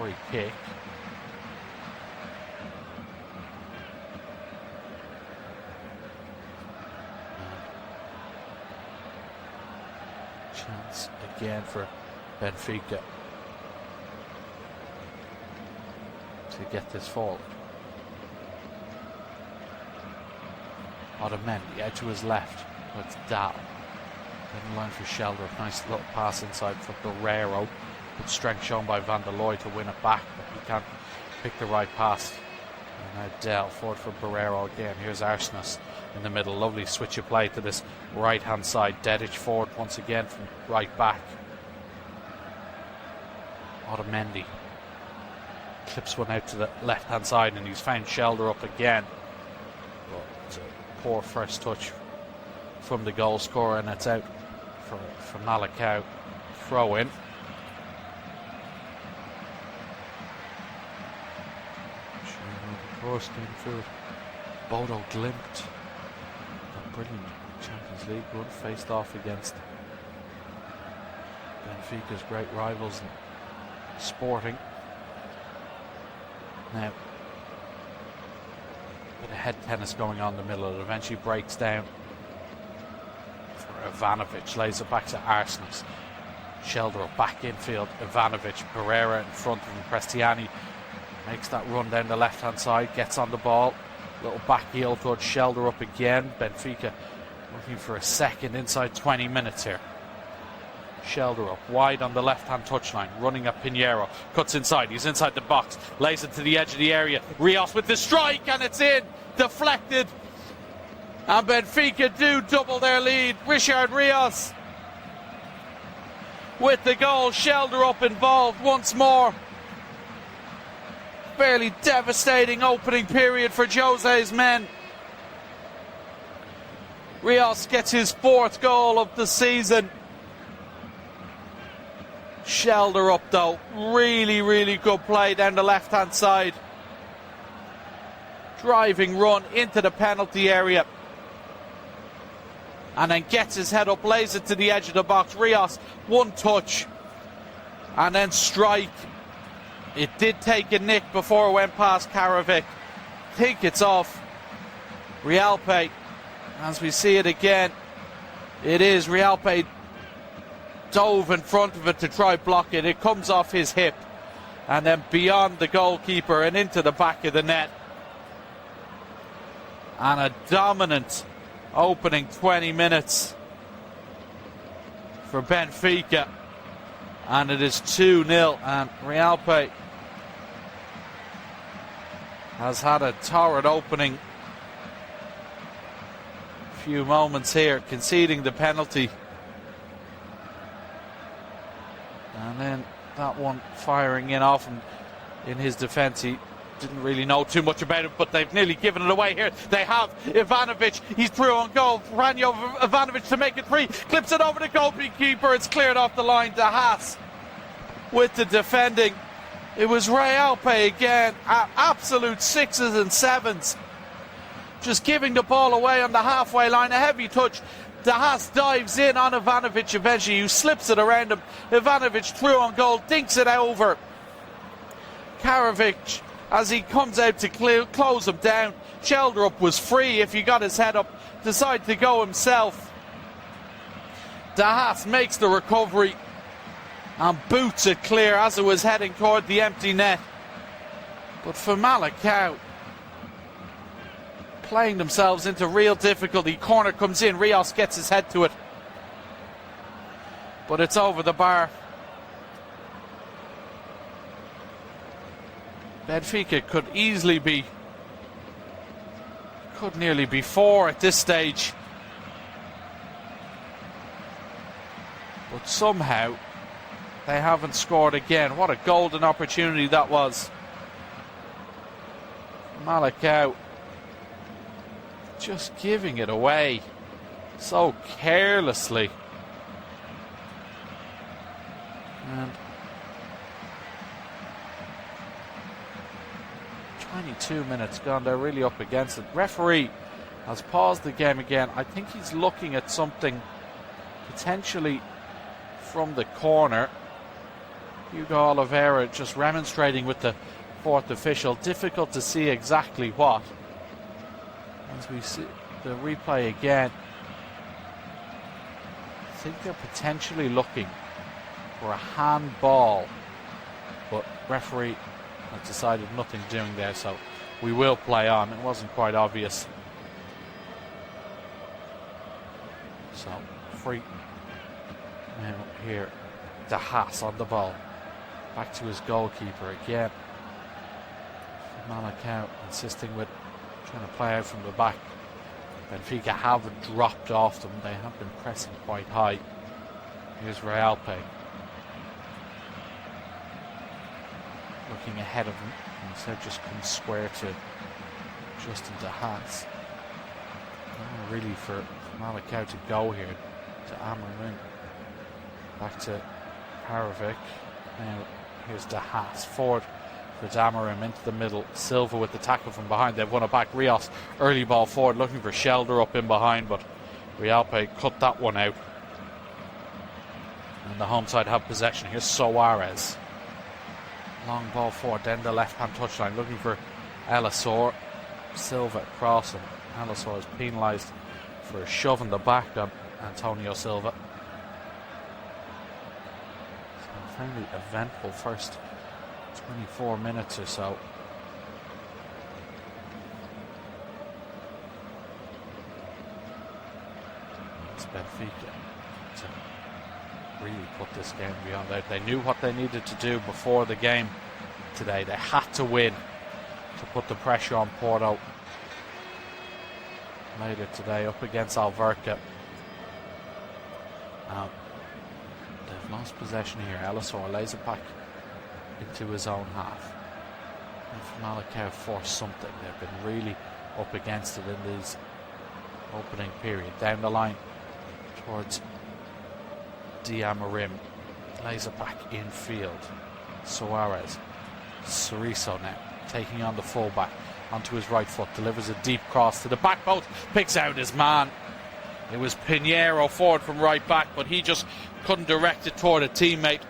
free kick. Chance again for Benfica to get this forward. Otamendi out to his left. It's Dal. In line for Sheldrick. Nice little pass inside for Barrero. Good strength shown by Van der Looy to win it back, but he can't pick the right pass. And now Dell forward for Barrero again. Here's Arsenis in the middle. Lovely switch of play to this right hand side. Dedic forward once again from right back. Otamendi clips one out to the left hand side, and he's found Sheldrick again. But it's a poor first touch from the goal scorer, and it's out for Famalicao. Throw in. Cross came through. Bodo Glimt. A brilliant Champions League run, faced off against Benfica's great rivals in Sporting. Now, bit of head tennis going on in the middle. It eventually breaks down for Ivanovic, lays it back to Arsenis. Sheldrick back infield. Ivanovic, Pereira in front of him. Prestiani makes that run down the left hand side, gets on the ball. Little back heel towards Sheldrick again. Benfica looking for a second inside 20 minutes here. Sheldrick wide on the left hand touchline, running at Pinheiro. Cuts inside, he's inside the box, lays it to the edge of the area. Rios with the strike, and it's in. Deflected. And Benfica do double their lead. Richard Rios with the goal. Sheldrick involved once more. Fairly devastating opening period for Jose's men. Rios gets his 4th goal of the season. Sheldrick though, really good play down the left hand side. Driving run into the penalty area. And then gets his head up, lays it to the edge of the box. Rios, one touch. And then strike. It did take a nick before it went past Karavic. Think it's off. Realpe, as we see it again, it is. Realpe dove in front of it to try block it. It comes off his hip and then beyond the goalkeeper and into the back of the net. And a dominant opening 20 minutes for Benfica. And it is 2-0, and Realpe has had a torrid opening few moments here, conceding the penalty. And then that one firing in off him in his defence. He didn't really know too much about it, but they've nearly given it away here. They have Ivanovic. He's through on goal. Ranjo Ivanovic to make it 3. Clips it over the goalkeeper. It's cleared off the line. De Haas with the defending. It was Realpe again. Absolute 6s and 7s. Just giving the ball away on the halfway line. A heavy touch. De Haas dives in on Ivanovic eventually, who slips it around him. Ivanovic through on goal. Dinks it over. Karavic, as he comes out to close him down. Sheldrick was free if he got his head up. Decided to go himself. De Haas makes the recovery and boots it clear as it was heading toward the empty net. But Famalicao playing themselves into real difficulty. Corner comes in. Rios gets his head to it. But it's over the bar. Benfica could easily be, could nearly be 4 at this stage. But somehow they haven't scored again. What a golden opportunity that was. Famalicao just giving it away so carelessly. And 22 minutes gone, they're really up against it. Referee has paused the game again. I think he's looking at something potentially from the corner. Hugo Oliveira just remonstrating with the fourth official. Difficult to see exactly what. As we see the replay again, I think they're potentially looking for a handball, but referee has decided nothing doing there, so we will play on. It wasn't quite obvious. So free now here. De Haas on the ball. Back to his goalkeeper again. Famalicao insisting with trying to play out from the back. Benfica haven't dropped off them. They have been pressing quite high. Here's Realpe. Looking ahead of him. Instead just comes square to Justin De Haas. Really for Famalicao to go here to Amarin. Back to Paravic. Now here's De Haas. Forward for Damarim into the middle. Silva with the tackle from behind. They've won it back. Rios, early ball forward, looking for Shelder up in behind, but Realpe cut that one out. And the home side have possession. Here's Soares. Long ball forward, then the left-hand touchline, looking for Elisor. Silva crossing. Elisor is penalised for a shove in the back on Antonio Silva. So a fairly eventful first 24 minutes or so. It's Benfica to really put this game beyond out. They knew what they needed to do before the game today. They had to win to put the pressure on Porto later today up against Alverca. They've lost possession here. Elisor lays it back into his own half. And Famalicao forced something. They've been really up against it in this opening period. Down the line towards Diamarim. Lays it back infield. Soares. Cerezo now taking on the fullback onto his right foot. Delivers a deep cross to the back post. Picks out his man. It was Pinheiro forward from right back, but he just couldn't direct it toward a teammate.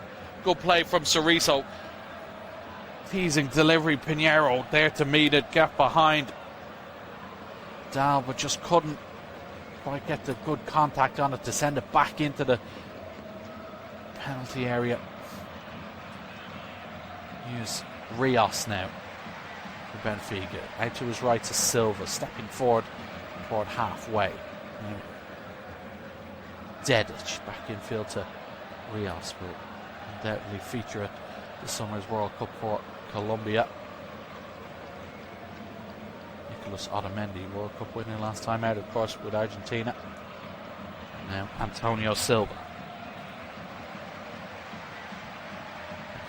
Good play from Cerezo. Teasing delivery. Pinheiro there to meet it. Get behind Dal, but just couldn't quite get the good contact on it to send it back into the penalty area. Here's Rios now for Benfica. Out to his right to Silva, stepping forward toward halfway. Now, Dedic back infield to Rios will undoubtedly feature at the summer's World Cup for Colombia. Nicolas Otamendi, World Cup winner last time out, of course, with Argentina. Now Antonio Silva.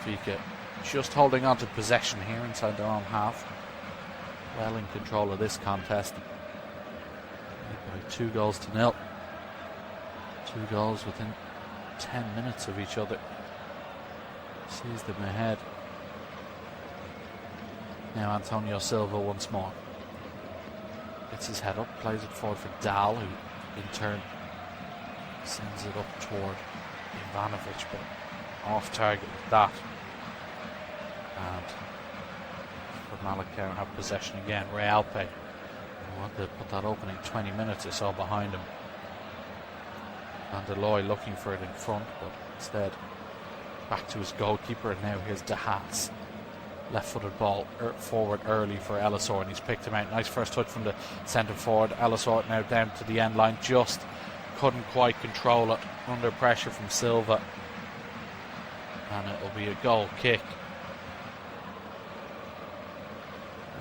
Benfica just holding on to possession here inside their own half. Well in control of this contest. By 2-0. 2 goals within 10 minutes of each other. Sees them ahead. Now Antonio Silva once more. Gets his head up, plays it forward for Dal, who in turn sends it up toward Ivanovic, but off target with that. And Famalicao have possession again. Realpe. I want to put that opening 20 minutes or so behind him. Van der Looy looking for it in front, but instead back to his goalkeeper, and now here's De Haas. Left-footed ball forward early for Elisor, and he's picked him out. Nice first touch from the centre forward. Elisor now down to the end line, just couldn't quite control it under pressure from Silva, and it'll be a goal kick.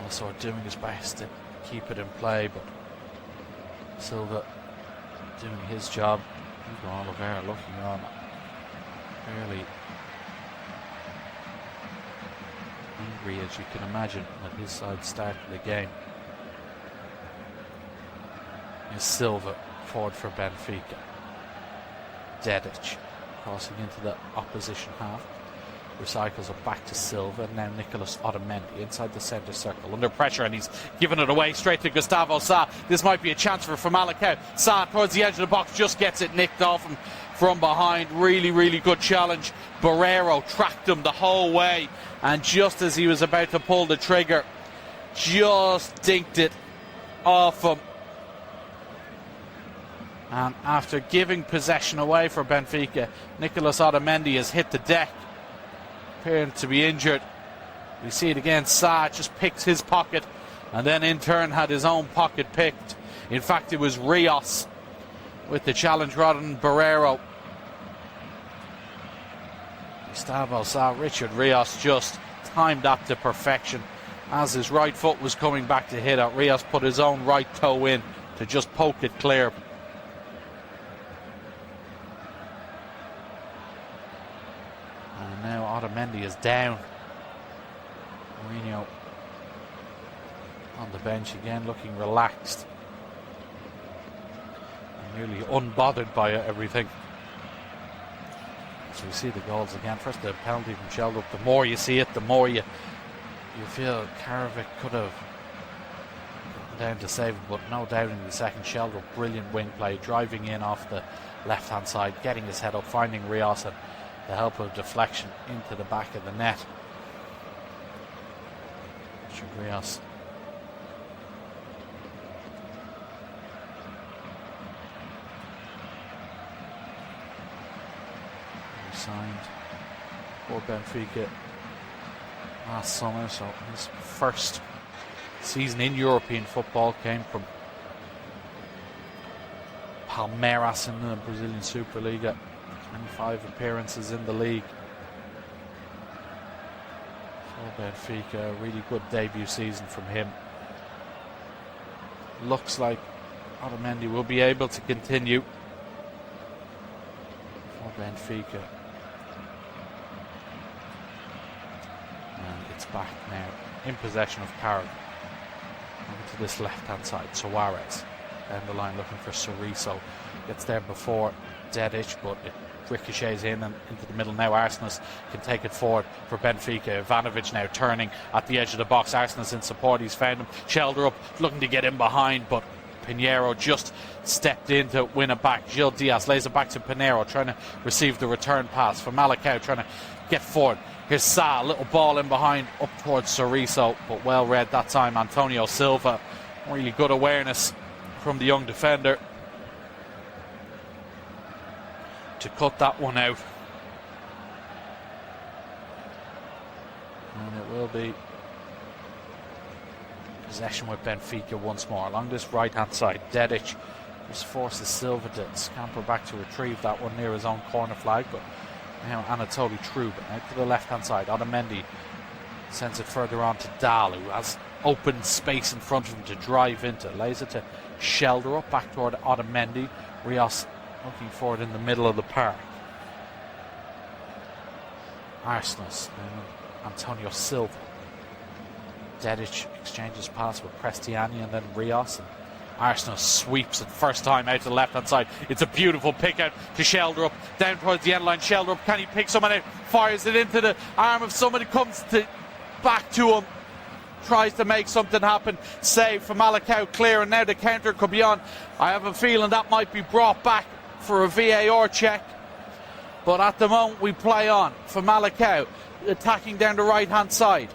Elisor doing his best to keep it in play, but Silva doing his job. Hugo Oliveira looking on fairly angry, as you can imagine, at his side started the game. Here's Silva forward for Benfica. Dedic crossing into the opposition half. Recycles it back to Silva. Now Nicholas Otamendi inside the centre circle. Under pressure, and he's given it away straight to Gustavo Sa. This might be a chance for Famalicao. Sa towards the edge of the box, just gets it nicked off him from behind. Really, really good challenge. Barreiro tracked him the whole way, and just as he was about to pull the trigger, just dinked it off him. And after giving possession away for Benfica, Nicholas Otamendi has hit the deck, appearing to be injured. We see it again. Sa just picked his pocket, and then in turn had his own pocket picked. In fact, it was Rios with the challenge rather than Barreiro. Gustavo Sa, Richard Rios just timed that to perfection. As his right foot was coming back to hit it, Rios put his own right toe in to just poke it clear. And now Otamendi is down. Mourinho on the bench again, looking relaxed and nearly unbothered by everything. So we see the goals again. First the penalty from Sheldrup. The more you see it, the more you feel Karavic could have gotten down to save it, but no doubt in the second. Sheldrup, brilliant wing play, driving in off the left hand side, getting his head up, finding Rios, and the help of deflection into the back of the net. Richard Rios. He signed for Benfica last summer, so his first season in European football came from Palmeiras in the Brazilian Superliga. 25 appearances in the league for Benfica. A really good debut season from him. Looks like Otamendi will be able to continue for Benfica. And it's back now in possession of Carrick. Over to this left hand side. Suarez down the line looking for Soriso. Gets there before Dedic, but it ricochets in and into the middle. Now Arsenis can take it forward for Benfica. Ivanovic now turning at the edge of the box. Arsenis in support, he's found him. Sheldrup looking to get in behind, but Pinheiro just stepped in to win it back. Gil Diaz lays it back to Pinheiro, trying to receive the return pass. Famalicao trying to get forward. Here's Sa, a little ball in behind up towards Soriso, but well read that time. Antonio Silva, really good awareness from the young defender to cut that one out. And it will be possession with Benfica once more along this right hand side. Dedic just forces Silva to scamper back to retrieve that one near his own corner flag, but now Anatoly Trubin out to the left hand side. Otamendi sends it further on to Dahl, who has open space in front of him to drive into. Lays it to Sheldrup back toward Otamendi. Rios looking forward in the middle of the park. Arsenis, Antonio Silva. Dedic exchanges pass with Prestiani and then Rios. And Arsenis sweeps it first time out to the left hand side. It's a beautiful pick out to Sheldrup. Down towards the end line. Sheldrup, can he pick someone out? Fires it into the arm of somebody, comes back to him. Tries to make something happen. Save for Famalicao clear, and now the counter could be on. I have a feeling that might be brought back for a VAR check, but at the moment we play on. Famalicao attacking down the right hand side.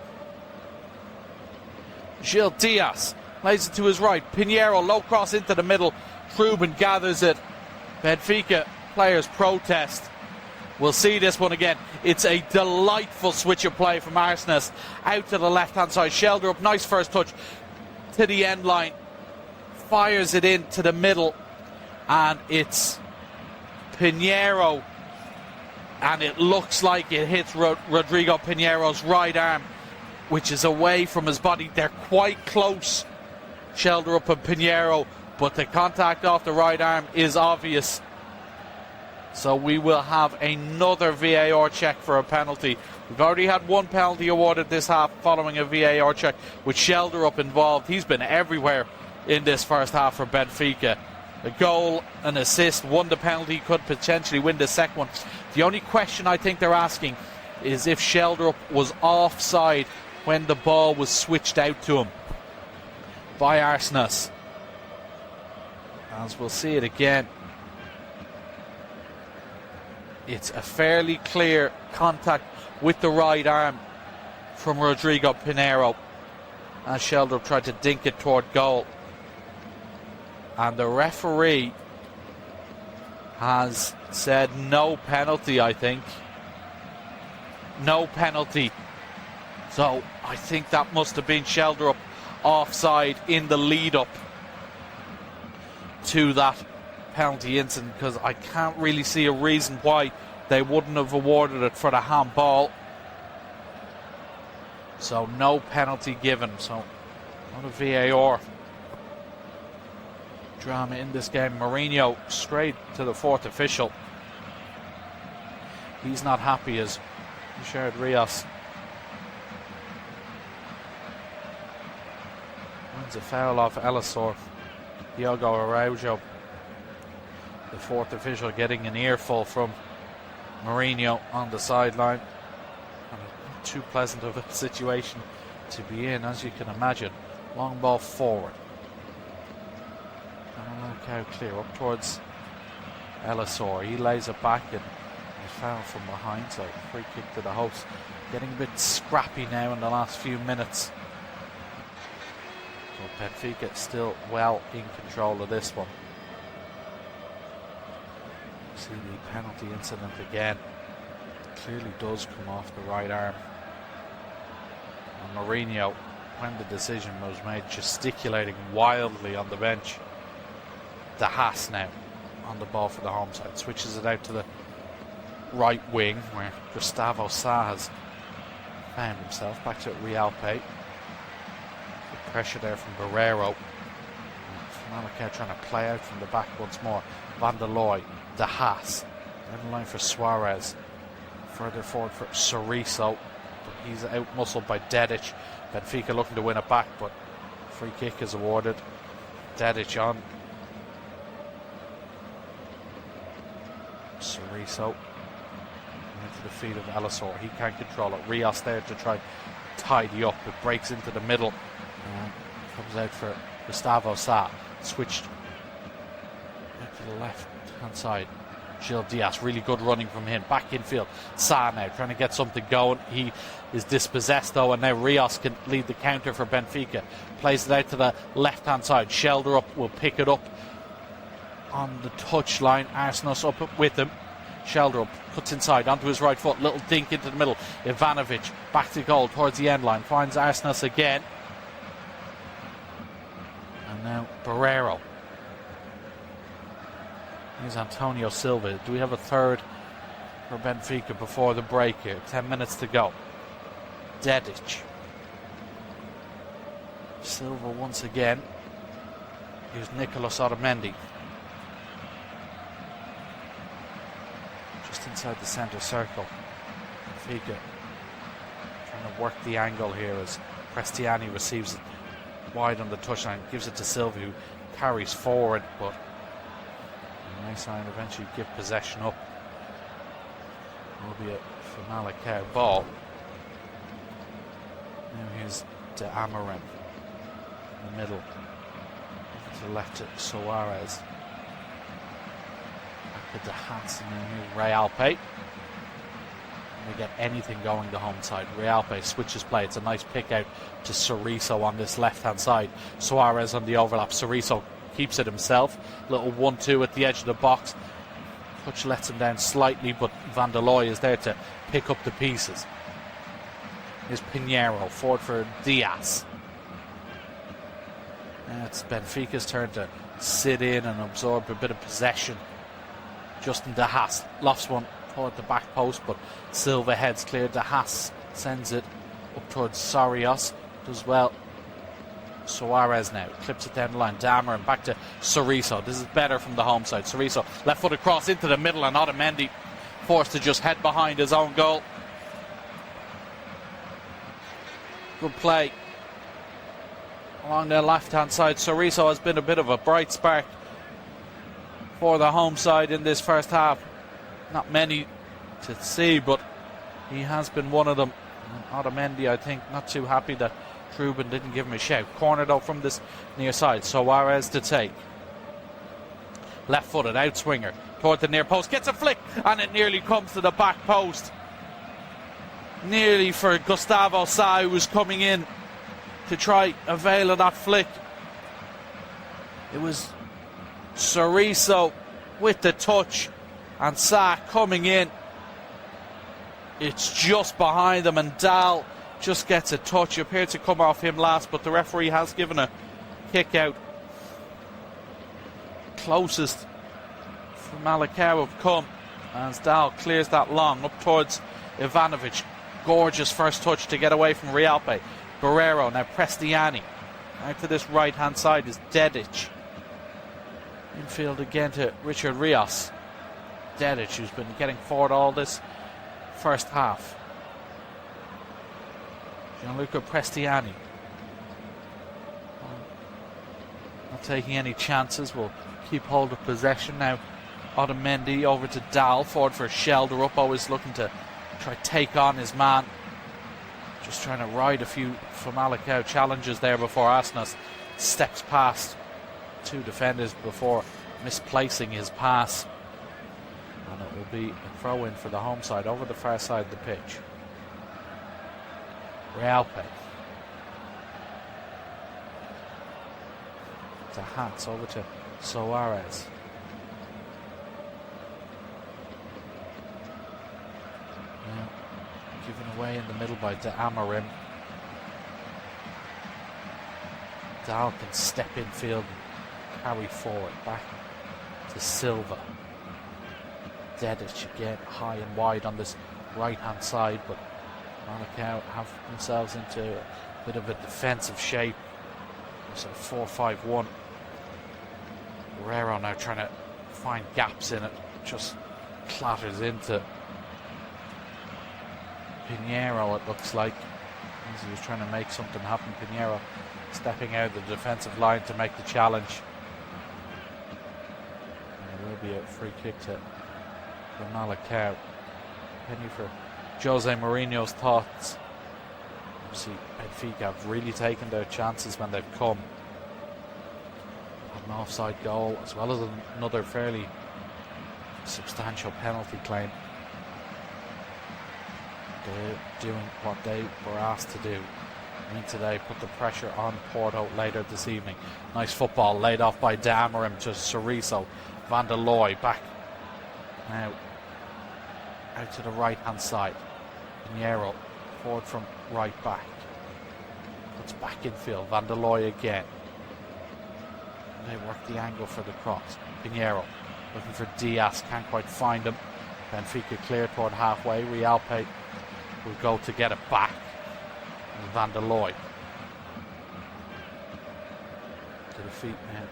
Gil Diaz lays it to his right. Pinheiro low cross into the middle. Trubin gathers it. Benfica players protest. We'll see this one again. It's a delightful switch of play from Arsenis out to the left hand side. Sheldrup, nice first touch to the end line, fires it into the middle, and it's Pinheiro, and it looks like it hits Rodrigo Pinheiro's right arm, which is away from his body. They're quite close, Sheldrup and Pinheiro, but the contact off the right arm is obvious. So we will have another VAR check for a penalty. We've already had one penalty awarded this half following a VAR check with Sheldrup involved. He's been everywhere in this first half for Benfica. A goal, an assist, won the penalty, could potentially win the second one. The only question I think they're asking is if Sheldrup was offside when the ball was switched out to him by Arsenis. As we'll see it again, it's a fairly clear contact with the right arm from Rodrigo Pinheiro as Sheldrup tried to dink it toward goal. And the referee has said no penalty, I think. No penalty. So I think that must have been Sheldrup offside in the lead up to that penalty incident, because I can't really see a reason why they wouldn't have awarded it for the handball. So no penalty given. So what a VAR drama in this game. Mourinho straight to the fourth official. He's not happy as Richard Rios wins a foul off Elisor. Diogo Araujo, the fourth official, getting an earful from Mourinho on the sideline. And not too pleasant of a situation to be in, as you can imagine. Long ball forward. Famalicao clear up towards Elisor. He lays it back and is fouled from behind, so free kick to the host. Getting a bit scrappy now in the last few minutes. But Benfica still well in control of this one. See the penalty incident again. Clearly does come off the right arm. And Mourinho, when the decision was made, gesticulating wildly on the bench. De Haas now on the ball for the home side. Switches it out to the right wing where Gustavo Sá has found himself. Back to Realpe. Pressure there from Barreiro. Famalicao trying to play out from the back once more. Van der Looy, De Haas. Down the line for Suarez. Further forward for Soriso. But he's out-muscled by Dedic. Benfica looking to win it back, but free kick is awarded. Dedic on. Soriso. Into the feet of Elisor. He can't control it. Rios there to try tidy up. It breaks into the middle. Comes out for Gustavo Sá. Switched out to the left hand side. Gil Diaz, really good running from him. Back infield. Sá now trying to get something going. He is dispossessed though, and now Rios can lead the counter for Benfica. Plays it out to the left hand side. Sheldrup will pick it up on the touchline. Arsenis up with him. Sheldrup cuts inside onto his right foot. Little dink into the middle. Ivanovic back to goal towards the end line. Finds Arsenis again. And now Barreiro. Here's Antonio Silva. Do we have a third for Benfica before the break here? 10 minutes to go. Dedic. Silva once again. Here's Nicolas Otamendi. Just inside the centre circle. Benfica trying to work the angle here as Prestiani receives it wide on the touchline, gives it to Silva, who carries forward, but a nice line eventually give possession up. Will be a Famalicao ball. Now here's De Amorim in the middle. Over to the left to Suarez. Back to De Haas, and then here's Realpe. We get anything going the home side. Realpe switches play. It's a nice pick out to Soriso on this left hand side. Suarez on the overlap. Soriso keeps it himself. Little 1-2 at the edge of the box. Touch lets him down slightly, but Van der Looy is there to pick up the pieces. Here's Pinheiro forward for Diaz. Now it's Benfica's turn to sit in and absorb a bit of possession. Justin De Haas lofts one toward the back post, but Silva heads clear. De Haas sends it up towards Sarios. Does well. Suarez now clips it down the line. Damer and back to Soriso. This is better from the home side. Soriso left foot across into the middle, and Otamendi forced to just head behind his own goal. Good play along the left hand side. Soriso has been a bit of a bright spark for the home side in this first half. Not many to see, but He has been one of them. And Otamendi, I think, not too happy that Trubin didn't give him a shout. Corner though from this near side. Suarez to take. Left-footed outswinger toward the near post. Gets a flick and it nearly comes to the back post. Nearly for Gustavo Sa, who was coming in to try avail of that flick. It was Cerezo with the touch and Sa coming in. It's just behind them and Dahl just gets a touch. It appeared to come off him last, but the referee has given a kick out. Closest for Famalicao have come as Dahl clears that long up towards Ivanovic. Gorgeous first touch to get away from Realpe. Barrero, now Prestiani. Out to this right hand side is Dedic. Infield again to Richard Rios. Dedic, who's been getting forward all this first half. Gianluca Prestiani. Not taking any chances. Will keep hold of possession now. Otamendi over to Dahl. Forward for Shelder up. Always looking to try take on his man. Just trying to ride a few Famalicao challenges there before Asnas steps past two defenders before misplacing his pass. And it will be a throw in for the home side over the far side of the pitch. Realpe. The Hats over to Suarez. Now, given away in the middle by De Amarim. Dahl can step in field and carry forward. Back to Silva. Dedic again high and wide on this right hand side, but Famalicao have themselves into a bit of a defensive shape. So 4-5-1. Guerrero now trying to find gaps in it. Just clatters into Pinheiro, it looks like. As he was trying to make something happen. Pinheiro stepping out of the defensive line to make the challenge. And there will be a free kick to Famalicao. Penny for Jose Mourinho's thoughts. Obviously, Benfica have really taken their chances when they've come. Had an offside goal as well as another fairly substantial penalty claim. They're doing what they were asked to do. Win today, put the pressure on Porto later this evening. Nice football laid off by De Amarim to Cerezo. Van der Looy back now out to the right hand side. Pinheiro forward from right back. Puts back in field. Van der Looy again. And they work the angle for the cross. Pinheiro looking for Diaz, can't quite find him. Benfica clear toward halfway. Realpe will go to get it back. And Van der Looy to the feet now.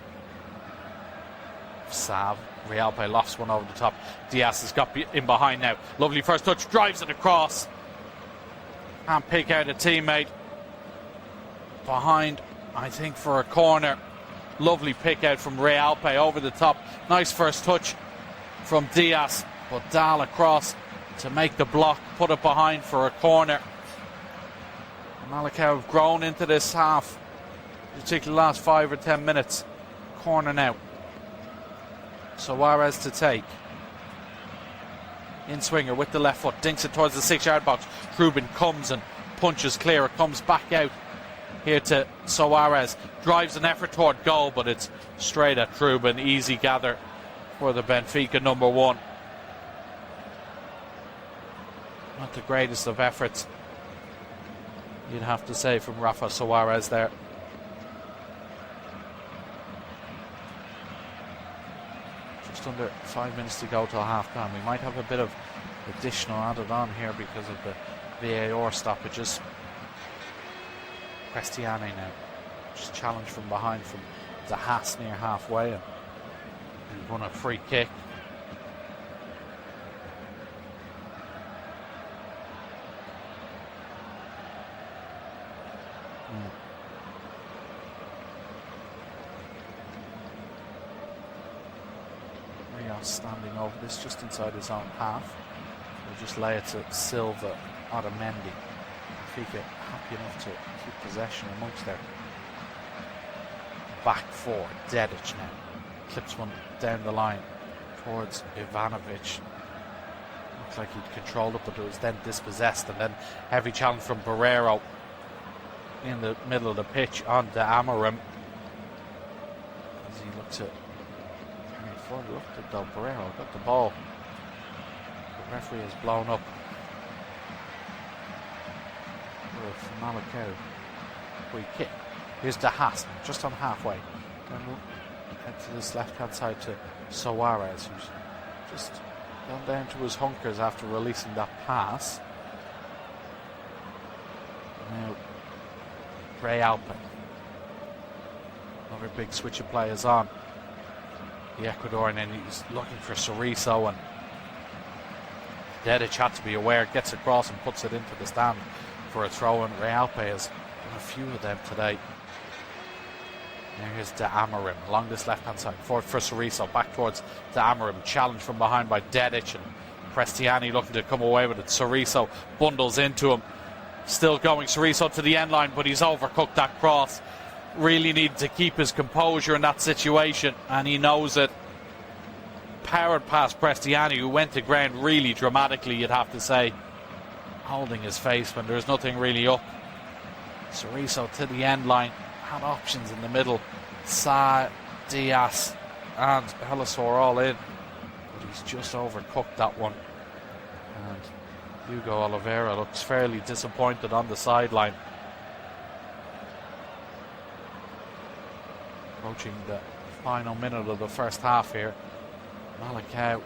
Sav. Realpe lost one over the top. Diaz has got in behind now. Lovely first touch, drives it across. Can't pick out a teammate. Behind, I think, for a corner. Lovely pick out from Realpe over the top. Nice first touch from Diaz. But Dahl across to make the block. Put it behind for a corner. Famalicao have grown into this half. Particularly the last 5 or 10 minutes. Corner now. Suarez to take. In swinger with the left foot. Dinks it towards the 6-yard box. Trubin comes and punches clear. It comes back out here to Suarez. Drives an effort toward goal, but it's straight at Trubin. Easy gather for the Benfica number one. Not the greatest of efforts, you'd have to say, from Rafa Suarez there. Just under 5 minutes to go till half time. We might have a bit of additional added on here because of the VAR stoppages. Prestiani now just challenged from behind from the Haas near halfway, and he won a free kick. Rios standing over this just inside his own half. We'll just lay it to Silva, Otamendi. Benfica happy enough to keep possession amongst their back four. Dedic now clips one down the line towards Ivanovic. Looked like he'd controlled it, but it was then dispossessed, and then heavy challenge from Barreiro in the middle of the pitch on to Amorim. As he looked at though, Barreiro got the ball. The referee has blown up for Famalicao. Free kick. Here's De Haas, just on halfway. Then we'll head to this left-hand side to Suarez, who's just gone down to his hunkers after releasing that pass. Now, Ray Alpin. Another big switch of players on. The Ecuadorian, and he's looking for Cerezo, and Dedic had to be aware, gets across and puts it into the stand for a throw, and Realpe has done a few of them today. Now here's De Amorim along this left-hand side, forward for Cerezo, back towards De Amorim, challenged from behind by Dedic, and Prestiani looking to come away with it. Cerezo bundles into him, still going Cerezo to the end line, but he's overcooked that cross. Really needed to keep his composure in that situation, and he knows it. Powered past Prestiani, who went to ground really dramatically, you'd have to say, holding his face when there's nothing really up. Cerezo to the end line, had options in the middle. Sa, Diaz and Elisor all in, but he's just overcooked that one. And Hugo Oliveira looks fairly disappointed on the sideline. Approaching the final minute of the first half here. Malacao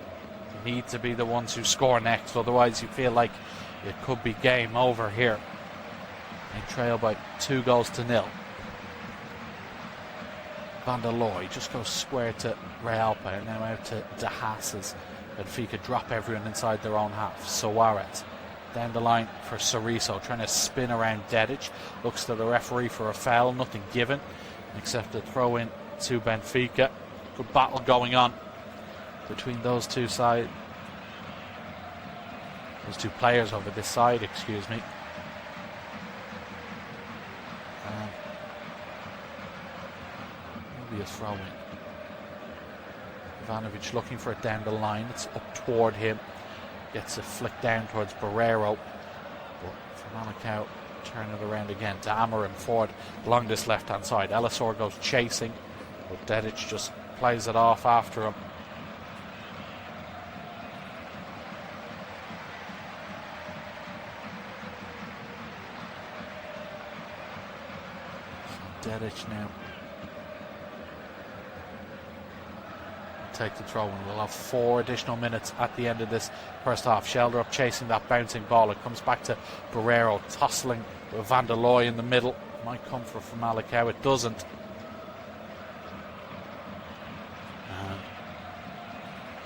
need to be the ones who score next, otherwise you feel like it could be game over here. They trail by 2-0. Van der Looy just goes square to Realpe, and now out to De Haas as Benfica drop everyone inside their own half. Suarez down the line for Cerezo, trying to spin around Dedic. Looks to the referee for a foul, nothing given except a throw in to Benfica. Good battle going on between those two sides. Those two players over this side, excuse me. Maybe a throw in. Ivanovic looking for it down the line. It's up toward him. Gets a flick down towards Barreiro. But Famalicao turn it around again to Amorim forward along this left-hand side. Elisor goes chasing, but Dedic just plays it off after him. So Dedic now take the throw, and we'll have 4 additional minutes at the end of this first half. Shelder up chasing that bouncing ball. It comes back to Barreiro, tossling with Van der Looy in the middle. Might come for Famalicao, it doesn't. And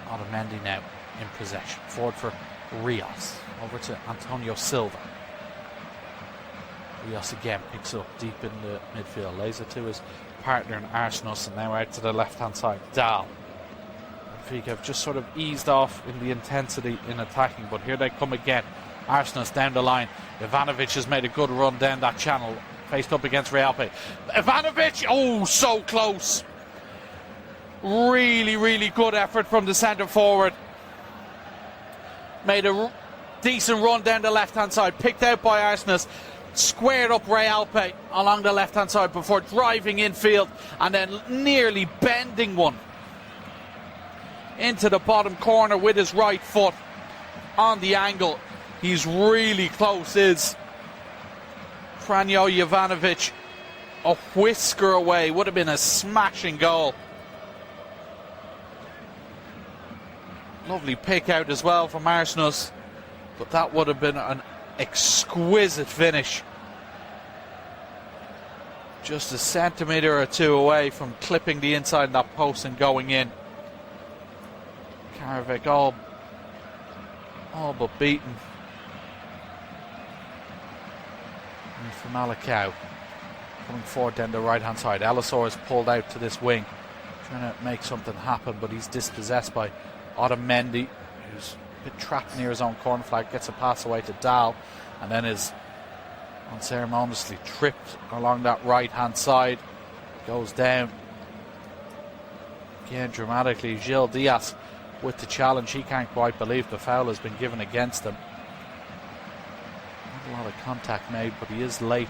Otamendi now in possession. Forward for Rios. Over to Antonio Silva. Rios again picks it up deep in the midfield. Lays it to his partner in Arsenis, and now out to the left-hand side. Dahl. Benfica have just sort of eased off in the intensity in attacking, but here they come again. Arsenis down the line. Ivanovic has made a good run down that channel, faced up against Realpe. Ivanovic, oh, so close. Really, really good effort from the centre forward. Made a decent run down the left-hand side, picked out by Arsenis, squared up Realpe along the left-hand side before driving infield and then nearly bending one into the bottom corner with his right foot on the angle. He's really close, is Franjo Jovanovic. A whisker away, would have been a smashing goal. Lovely pick out as well from Arsenis, but that would have been an exquisite finish. Just a centimetre or two away from clipping the inside of that post and going in. Karavic all but beaten. And Famalicao coming forward down the right hand side. Elisor is pulled out to this wing, trying to make something happen, but he's dispossessed by Otamendi, who's bit trapped near his own corner flag, gets a pass away to Dahl, and then is unceremoniously tripped along that right hand side, goes down again dramatically. Gil Diaz with the challenge. He can't quite believe the foul has been given against him. Not a lot of contact made, but he is late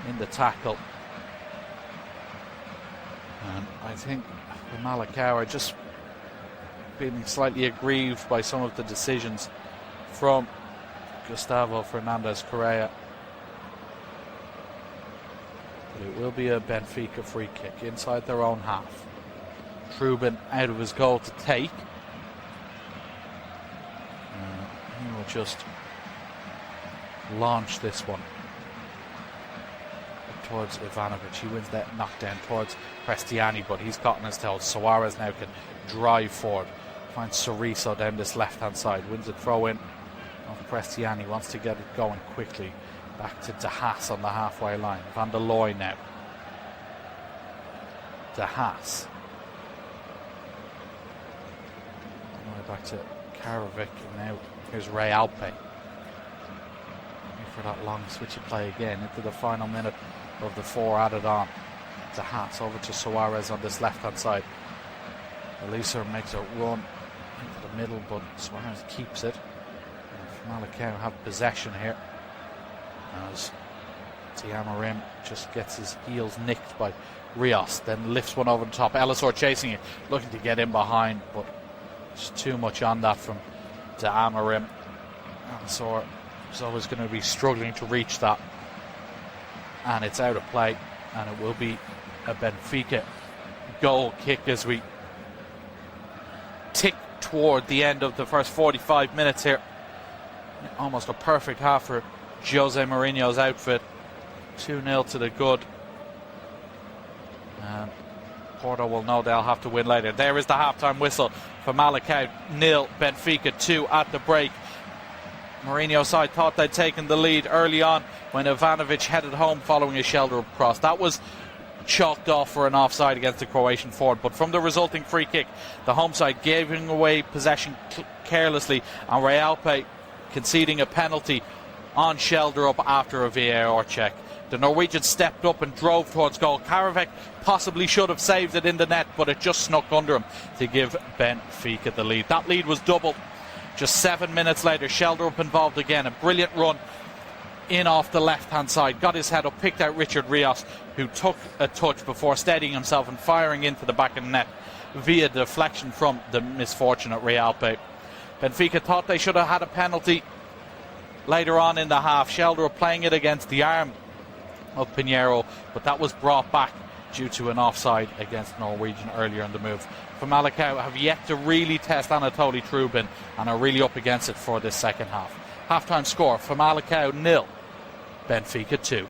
in the tackle, and I think Famalicao are just being slightly aggrieved by some of the decisions from Gustavo Fernandez Correa. But it will be a Benfica free kick inside their own half. Trubin out of his goal to take. He will just launch this one towards Ivanovic. He wins that knockdown towards Prestiani, but he's caught in his toes. Suarez now can drive forward, finds Cerezo down this left hand side, wins a throw in of Prestiani, wants to get it going quickly. Back to De Haas on the halfway line. Van der Looy now. De Haas. Back to Karavic, and now here's Ray Alpe. For that long switchy play again into the final minute of the 4 added on. De Haas over to Suarez on this left hand side. Elisa makes a run into the middle, but Suarez keeps it. Famalicao have possession here as Tiamarim just gets his heels nicked by Rios, then lifts one over the top. Elisor chasing it, looking to get in behind, but there's too much on that from Tiamarim. Elisor is always going to be struggling to reach that, and it's out of play, and it will be a Benfica goal kick as we tick toward the end of the first 45 minutes here. Almost a perfect half for Jose Mourinho's outfit. 2-0 to the good, and Porto will know they'll have to win later. There is the halftime whistle. Famalicao 0, Benfica 2 at the break. Mourinho's side thought they'd taken the lead early on when Ivanovic headed home following a shoulder cross. That was chalked off for an offside against the Croatian forward, but from the resulting free kick, the home side giving away possession carelessly, and Realpe conceding a penalty on shoulder up after a VAR check. The Norwegian stepped up and drove towards goal. Karavic possibly should have saved it in the net, but it just snuck under him to give Benfica the lead. That lead was doubled just 7 minutes later. Sheldrup involved again. A brilliant run in off the left hand side, got his head up, picked out Richard Rios, who took a touch before steadying himself and firing into the back of the net via deflection from the misfortunate Realpe. Benfica thought they should have had a penalty later on in the half. Sheldrup playing it against the arm of Pinheiro, but that was brought back due to an offside against Norwegian earlier in the move. Famalicao have yet to really test Anatoly Trubin and are really up against it for this second half. Half-time score, Famalicao 0, Benfica 2.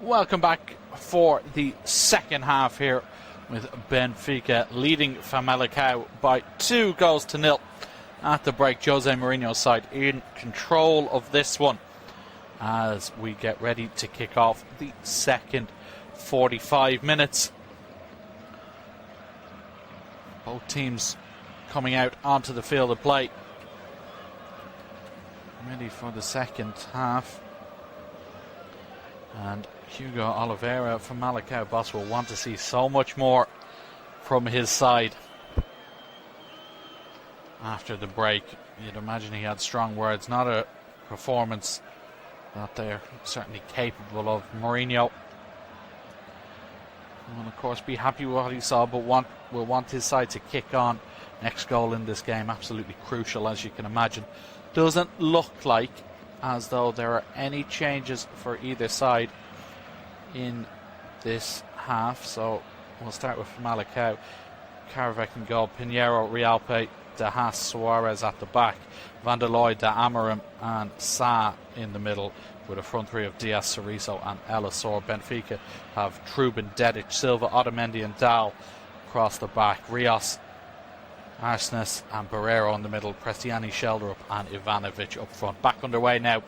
Welcome back for the second half here with Benfica leading Famalicao by 2-0 at the break. Jose Mourinho's side in control of this one as we get ready to kick off the second 45 minutes. Both teams coming out onto the field of play, ready for the second half. And Hugo Oliveira from Famalicao boss will want to see so much more from his side after the break. You'd imagine he had strong words. Not a performance that they're certainly capable of. Mourinho will of course be happy with what he saw, but will want his side to kick on. Next goal in this game absolutely crucial, as you can imagine. Doesn't look like as though there are any changes for either side in this half, so we'll start with Famalicao. Caravec in goal, Pinheiro, Realpe, De Haas, Suarez at the back, Van der Looy, De Amorim and Sa in the middle, with a front three of Diaz, Cerezo and Elisor. Benfica have Trubin, Dedic, Silva, Otamendi and Dal across the back, Rios, Arsnes and Barrero in the middle, Prestiani, Sheldrup and Ivanovic up front. Back underway now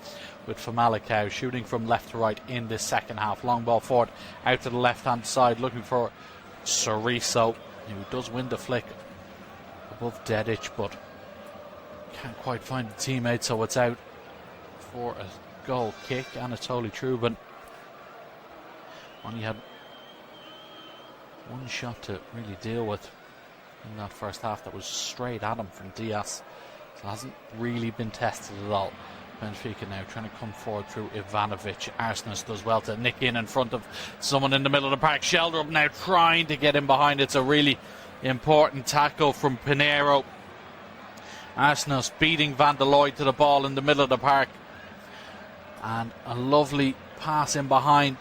with Famalicao, shooting from left to right in this second half. Long ball forward out to the left hand side, looking for Cerezo, who does win the flick above Dedic, but can't quite find the teammate, so it's out for a goal kick. Anatoly Trubin only had one shot to really deal with in that first half. That was straight at him from Diaz, so hasn't really been tested at all. Benfica now trying to come forward through Ivanovic. Arsnes does well to nick in front of someone in the middle of the park. Sheldrup now trying to get in behind. It's a really important tackle from Pinheiro. Arsnes beating Van der Looy to the ball in the middle of the park, and a lovely pass in behind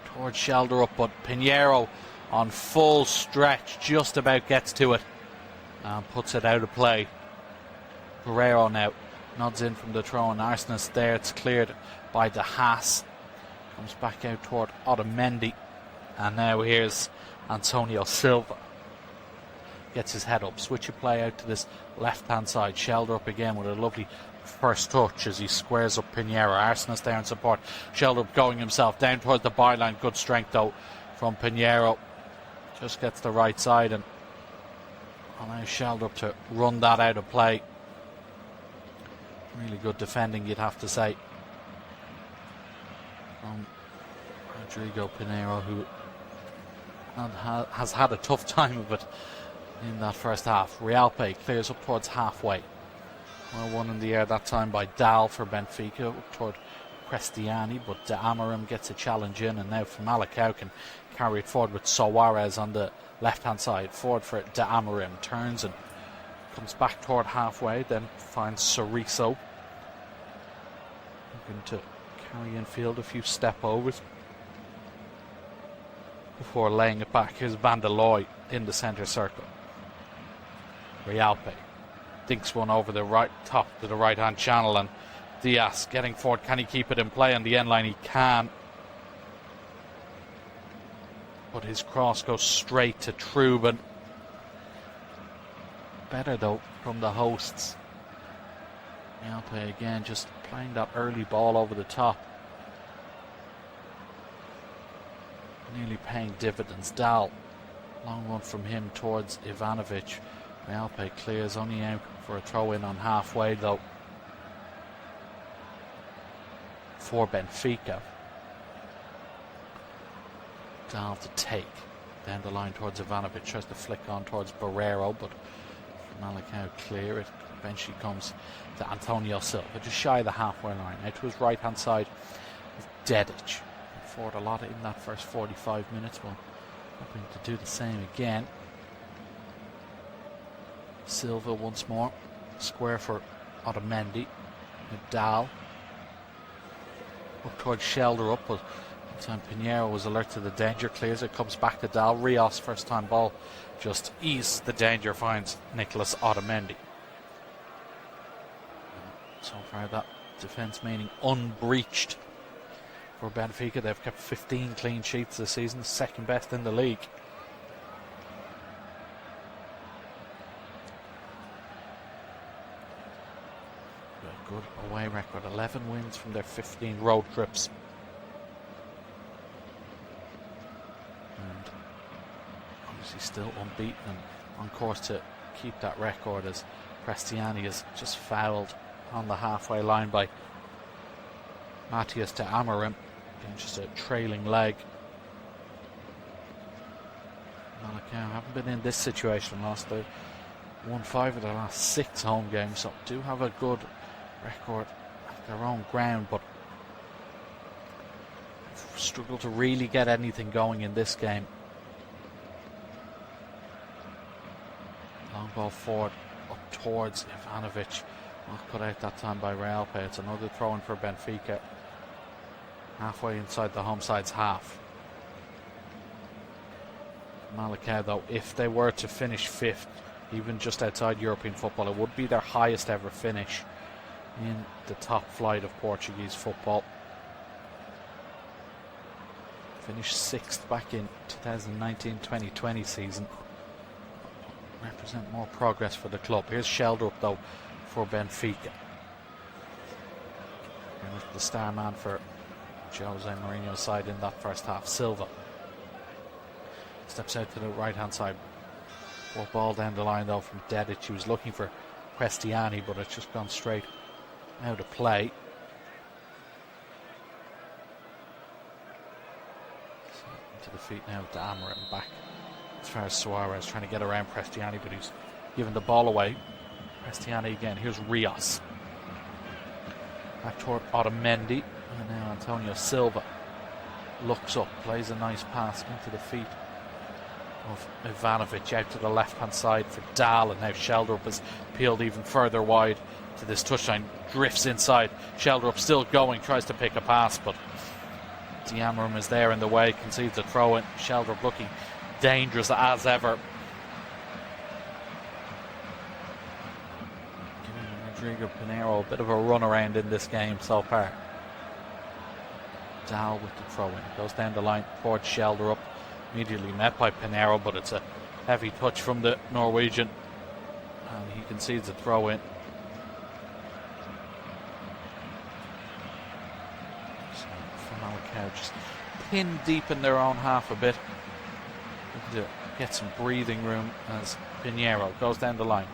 towards Sheldrup, but Pinheiro on full stretch just about gets to it and puts it out of play. Barrero now nods in from the throw, and Arsnes there, it's cleared by De Haas. Comes back out toward Otamendi, and now here's Antonio Silva. Gets his head up, switch of play out to this left hand side. Sheldrup again with a lovely first touch as he squares up Pinheiro. Arsnes there in support. Sheldrup going himself down towards the byline. Good strength though from Pinheiro. Just gets the right side and allows Sheldrup to run that out of play. Really good defending, you'd have to say, from Rodrigo Pinheiro, who has had a tough time of it in that first half. Realpe clears up towards halfway. Well, one in the air that time by Dal for Benfica up toward Prestiani, but De Amorim gets a challenge in, and now Famalicao can carry it forward with Suarez on the left hand side. Forward for De Amorim, turns and comes back toward halfway, then finds Cerezo, looking to carry in field a few step overs before laying it back. Here's Van der Looy in the centre circle. Realpe dinks one over the right top to the right hand channel, and Diaz getting forward. Can he keep it in play on the end line? He can, but his cross goes straight to Trubin. Better though from the hosts. Realpe again just playing that early ball over the top, nearly paying dividends. Dal, long one from him towards Ivanovic. Realpe clears, only out for a throw in on halfway though for Benfica. Dal to take down the line towards Ivanovic, tries to flick on towards Barrero, but Famalicao clear it. Eventually comes to Antonio Silva, just shy of the halfway line, out to his right hand side with Dedic. Forward a lot in that first 45 minutes. We're hoping to do the same again. Silva once more, square for Otamendi. Dal up towards Sheldrup, but that time Pinheiro was alert to the danger, clears it, comes back to Dal. Rios, first time ball, just eased the danger, finds Nicolas Otamendi. So far that defence remaining unbreached for Benfica. They've kept 15 clean sheets this season, second best in the league. A good away record, 11 wins from their 15 road trips. And obviously still unbeaten and on course to keep that record, as Prestiani is just fouled on the halfway line by Matthias de Amorim, getting just a trailing leg. Famalicao haven't been in this situation, lost. They've won 5 of their last 6 home games, so do have a good record at their own ground, but struggle to really get anything going in this game. Long ball forward up towards Ivanovic. Not put out that time by Realpe. It's another throw in for Benfica, halfway inside the home side's half. Famalicao, though, if they were to finish 5th, even just outside European football, it would be their highest ever finish in the top flight of Portuguese football. Finished 6th back in 2019-2020 season. Represent more progress for the club. Here's Sheldrup, though, for Benfica. And with the star man for Jose Mourinho's side in that first half, Silva. Steps out to the right hand side. Poor ball down the line, though, from Dedic. He was looking for Prestiani, but it's just gone straight out of play. So into the feet now, de Amorim back as far as Suarez, trying to get around Prestiani, but he's giving the ball away. Prestiani again. Here's Rios. Back toward Otamendi. And now Antonio Silva looks up, plays a nice pass into the feet of Ivanovic out to the left-hand side for Dahl, and now Sheldrup has peeled even further wide to this touchline, drifts inside. Sheldrup still going, tries to pick a pass, but de Amorim is there in the way, concedes a throw-in. Sheldrup looking dangerous as ever. Giving Rodrigo Pinheiro a bit of a run around in this game so far. Dahl with the throw-in, goes down the line towards Sheldrup, immediately met by Pinheiro, but it's a heavy touch from the Norwegian, and he concedes a throw-in. So Famalicao just pinned deep in their own half a bit, looking to get some breathing room as Pinheiro goes down the line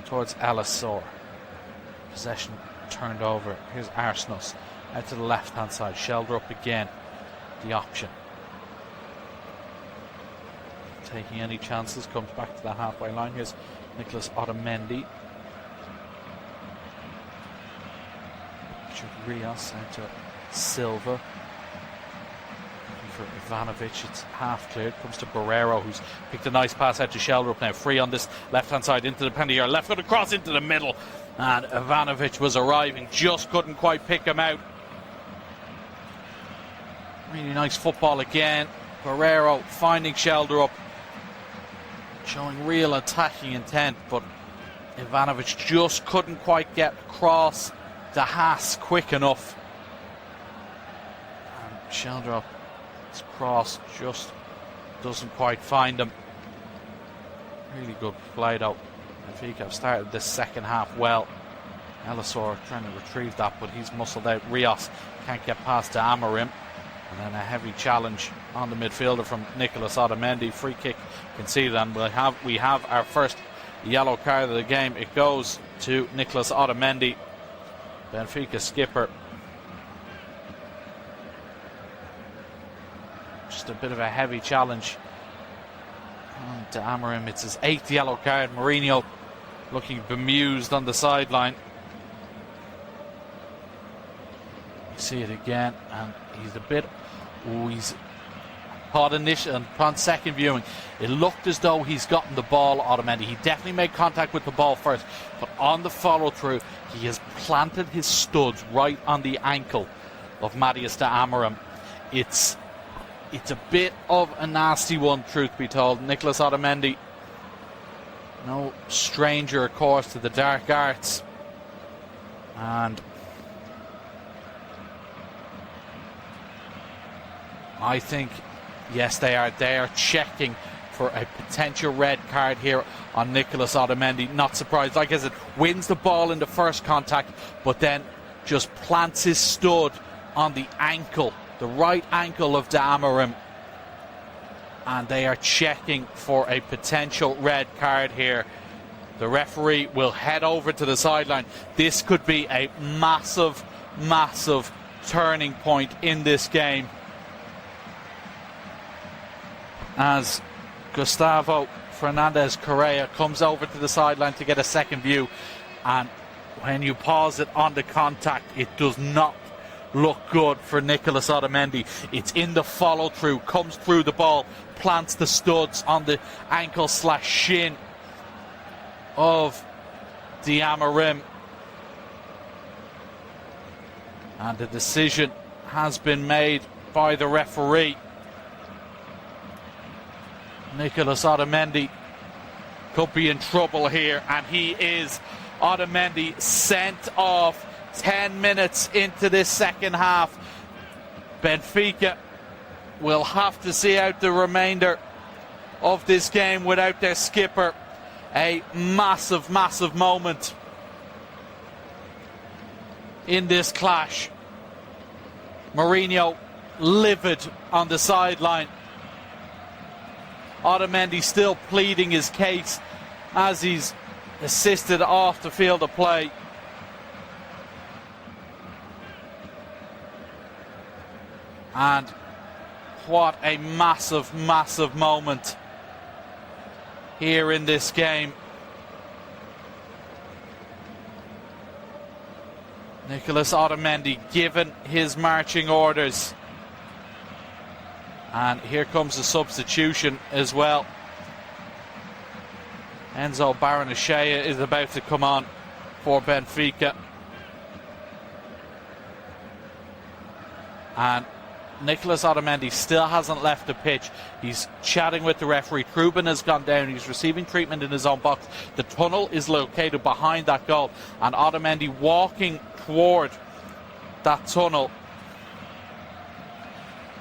towards Alisor. Possession turned over. Here's Arsenos out to the left hand side. Sheldrup again, the option. Taking any chances, comes back to the halfway line. Here's Nicolas Otamendi. Richard Rios out to Silva. Looking for Ivanovic, it's half cleared. Comes to Barreiro, who's picked a nice pass out to Sheldrup. Now free on this left hand side into the penalty area. Left foot across into the middle. And Ivanovic was arriving, just couldn't quite pick him out. Really nice football again. Barreiro finding Sheldrup, showing real attacking intent, but Ivanovic just couldn't quite get across the Haas quick enough. And Sheldrup's cross just doesn't quite find him. Really good play though. Benfica have started this second half well. Alisor trying to retrieve that, but he's muscled out. Rios can't get past to Amorim. And then a heavy challenge on the midfielder from Nicolas Otamendi. Free kick conceded, and we have our first yellow card of the game. It goes to Nicolas Otamendi, Benfica skipper. Just a bit of a heavy challenge to Amorim. It's his 8th yellow card. Mourinho looking bemused on the sideline. You see it again, and he's a bit. He's caught initial and upon second viewing, it looked as though he's gotten the ball. Otamendi, he definitely made contact with the ball first, but on the follow through, he has planted his studs right on the ankle of Matthias de Amorim. It's a bit of a nasty one, truth be told. Nicolas Otamendi, no stranger, of course, to the dark arts, and I think, yes, they are. They are checking for a potential red card here on Nicholas Otamendi. Not surprised. Like I said, wins the ball in the first contact, but then just plants his stud on the ankle, the right ankle of De Amarim. And they are checking for a potential red card here. The referee will head over to the sideline. This could be a massive, massive turning point in this game, as Gustavo Fernandez Correa comes over to the sideline to get a second view. And when you pause it on the contact, it does not look good for Nicholas Otamendi. It's in the follow through, comes through the ball, plants the studs on the ankle / shin of De Amarim. And the decision has been made by the referee. Nicholas Otamendi could be in trouble here, and he is. Otamendi sent off 10 minutes into this second half. Benfica will have to see out the remainder of this game without their skipper. A massive, massive moment in this clash. Mourinho livid on the sideline. Otamendi still pleading his case as he's assisted off the field of play. And what a massive, massive moment here in this game. Nicholas Otamendi given his marching orders. And here comes the substitution as well. Enzo Baranachea is about to come on for Benfica. And Nicholas Otamendi still hasn't left the pitch. He's chatting with the referee. Trubin has gone down. He's receiving treatment in his own box. The tunnel is located behind that goal. And Otamendi walking toward that tunnel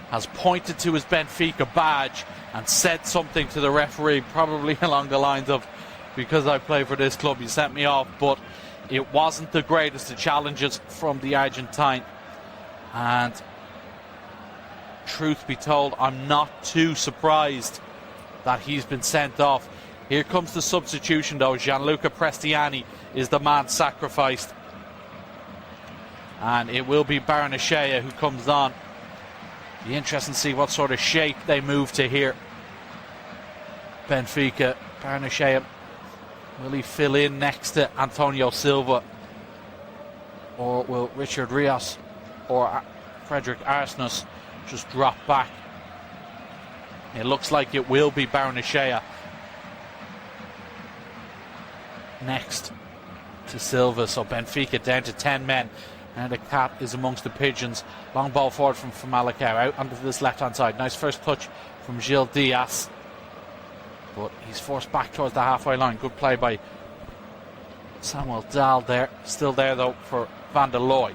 has pointed to his Benfica badge and said something to the referee, probably along the lines of, because I play for this club, you sent me off. But it wasn't the greatest of challenges from the Argentine. And truth be told, I'm not too surprised that he's been sent off. Here comes the substitution though. Gianluca Prestiani is the man sacrificed. And it will be Baranachea who comes on. Be interesting to see what sort of shape they move to here. Benfica, Baranachea, will he fill in next to Antonio Silva? Or will Richard Rios or Frederick Arsnes just drop back? It looks like it will be Baranachea next to Silva. So Benfica down to 10 men. And the cat is amongst the pigeons. Long ball forward from Famalicao out onto this left hand side. Nice first touch from Gil Diaz, but he's forced back towards the halfway line. Good play by Samuel Dahl there. Still there though for Van der Looy.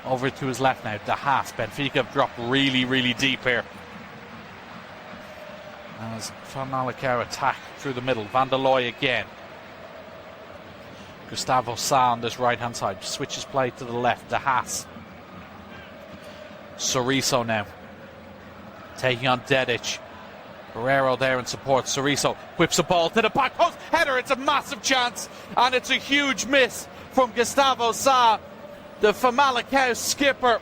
Over to his left now, De Haas. Benfica have dropped really, really deep here. As Famalicao attack through the middle. Van der Looy again. Gustavo Sa on this right hand side. Switches play to the left. De Haas. Soriso now. Taking on Dedic. Guerrero there in support. Soriso whips a ball to the back post. Header, it's a massive chance. And it's a huge miss from Gustavo Sa. The Famalicao skipper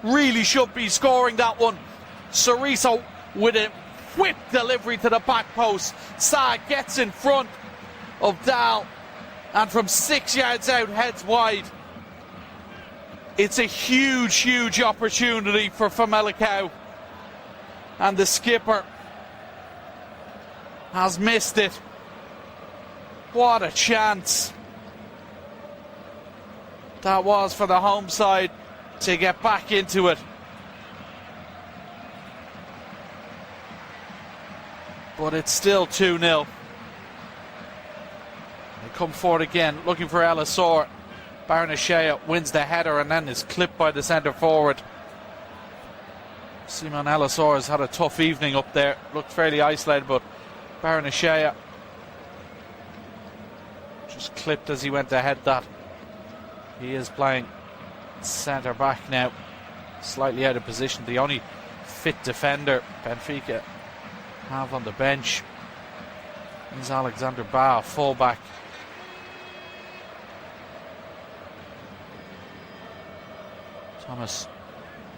really should be scoring that one. Soriso with a whip delivery to the back post. Sa gets in front of Dahl and from 6 yards out heads wide. It's a huge, huge opportunity for Famalicao, and the skipper has missed it. What a chance that was for the home side to get back into it. But it's still 2-0. They come forward again, looking for El Asor. Baranachea wins the header and then is clipped by the centre forward. Simon Elisor has had a tough evening up there. Looked fairly isolated, but Baranashea just clipped as he went ahead that. He is playing centre back now, slightly out of position. The only fit defender Benfica have on the bench is Alexander Ba, fullback. Thomas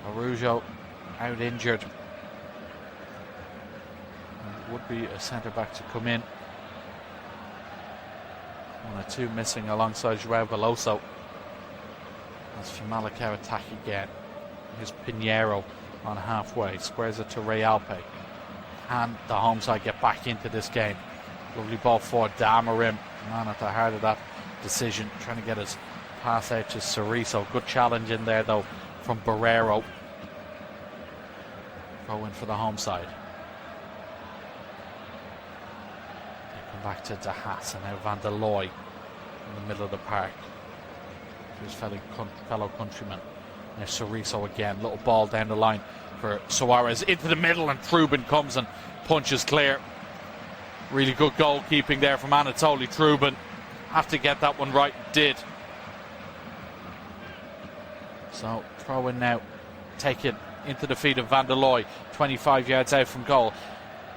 Arujo out injured. And would be a centre back to come in. 1 or 2 missing alongside Joao Veloso. As Famalicao attack again. Here's Pinheiro on halfway, squares it to Realpe. And the home side get back into this game. Lovely ball for Damarim. Man at the heart of that decision, trying to get his pass out to Cerezo. Good challenge in there though from Barrero. Throw in for the home side. They come back to De Haas and now Van der Looy in the middle of the park. His fellow countryman. Now Cerezo again. Little ball down the line for Suarez into the middle, and Trubin comes and punches clear. Really good goalkeeping there from Anatoly Trubin. Have to get that one right. Did. So throw in now. Taken into the feet of Van der Looy. 25 yards out from goal.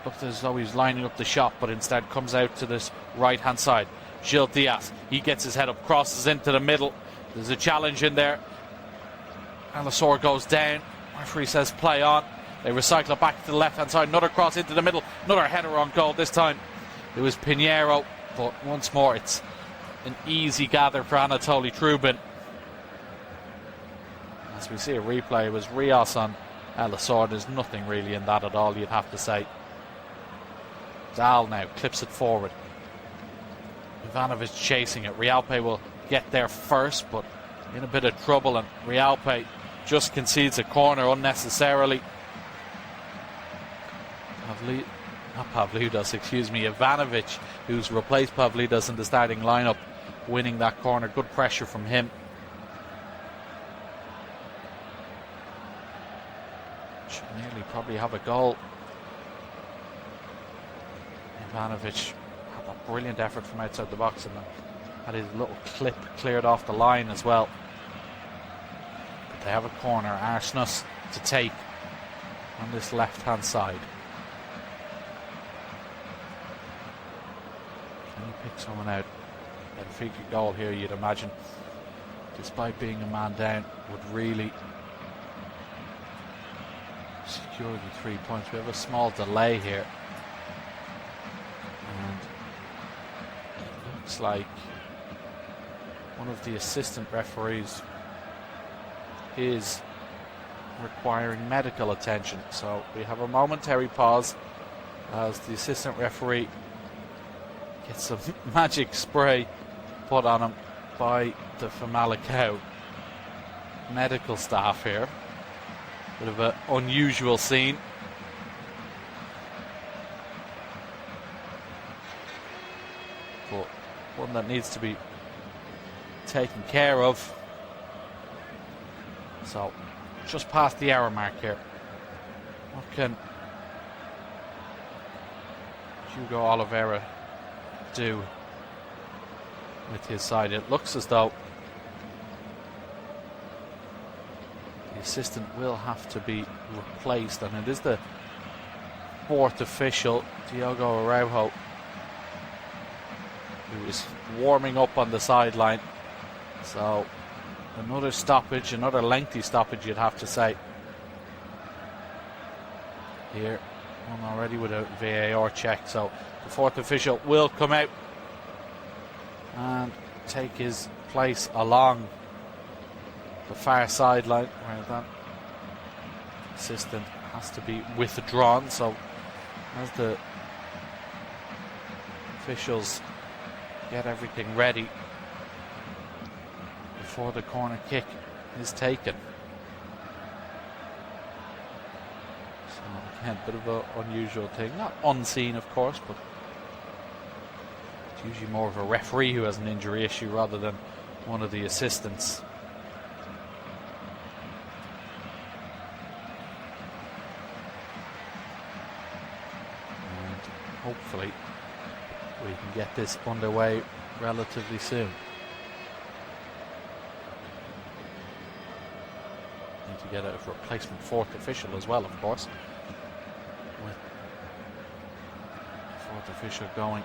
Looked as though he's lining up the shot, but instead comes out to this right hand side. Gil Diaz. He gets his head up, crosses into the middle. There's a challenge in there. Elisor goes down. Referee says play on. They recycle it back to the left hand side. Another cross into the middle. Another header on goal. This time it was Pinheiro. But once more it's an easy gather for Anatoly Trubin. As we see a replay, it was Rios on Elisor. There's nothing really in that at all, you'd have to say. Dahl now clips it forward. Ivanovic chasing it. Realpe will get there first, but in a bit of trouble, and Realpe just concedes a corner unnecessarily. Ivanovic, who's replaced Pavlidis in the starting lineup, winning that corner. Good pressure from him. Should nearly probably have a goal. Ivanovic had a brilliant effort from outside the box and had his little clip cleared off the line as well. But they have a corner, Arsnus to take on this left hand side. Can he pick someone out? Benfica goal here, you'd imagine, despite being a man down, would really secure the 3 points. We have a small delay here, and it looks like one of the assistant referees is requiring medical attention. So we have a momentary pause as the assistant referee gets some magic spray put on him by the Famalicao medical staff here. Bit of an unusual scene. But one that needs to be taken care of. So just past the hour mark here. What can Hugo Oliveira do with his side? It looks as though the assistant will have to be replaced, and it is the fourth official, Diogo Araujo, who is warming up on the sideline. So another stoppage, another lengthy stoppage, you'd have to say. Here, one already with a VAR check. So the fourth official will come out and take his place along the far sideline, where that assistant has to be withdrawn. So as the officials get everything ready before the corner kick is taken. So again, a bit of an unusual thing, not unseen of course, but it's usually more of a referee who has an injury issue rather than one of the assistants. hopefully we can get this underway relatively soon. Need to get a replacement fourth official as well, of course. With the fourth official going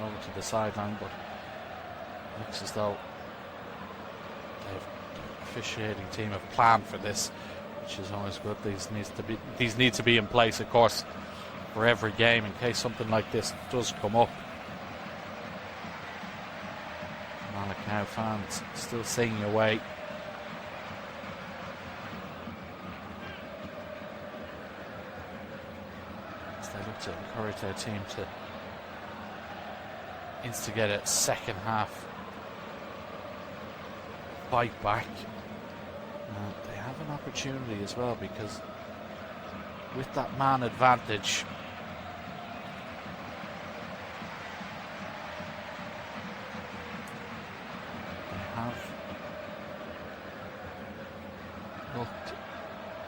over to the sideline, but it looks as though the officiating team have planned for this, which is always good. These need to be in place, of course, for every game in case something like this does come up. Famalicao fans still singing away. As they look to encourage their team to instigate a second half fight back. They have an opportunity as well, because with that man advantage, they have looked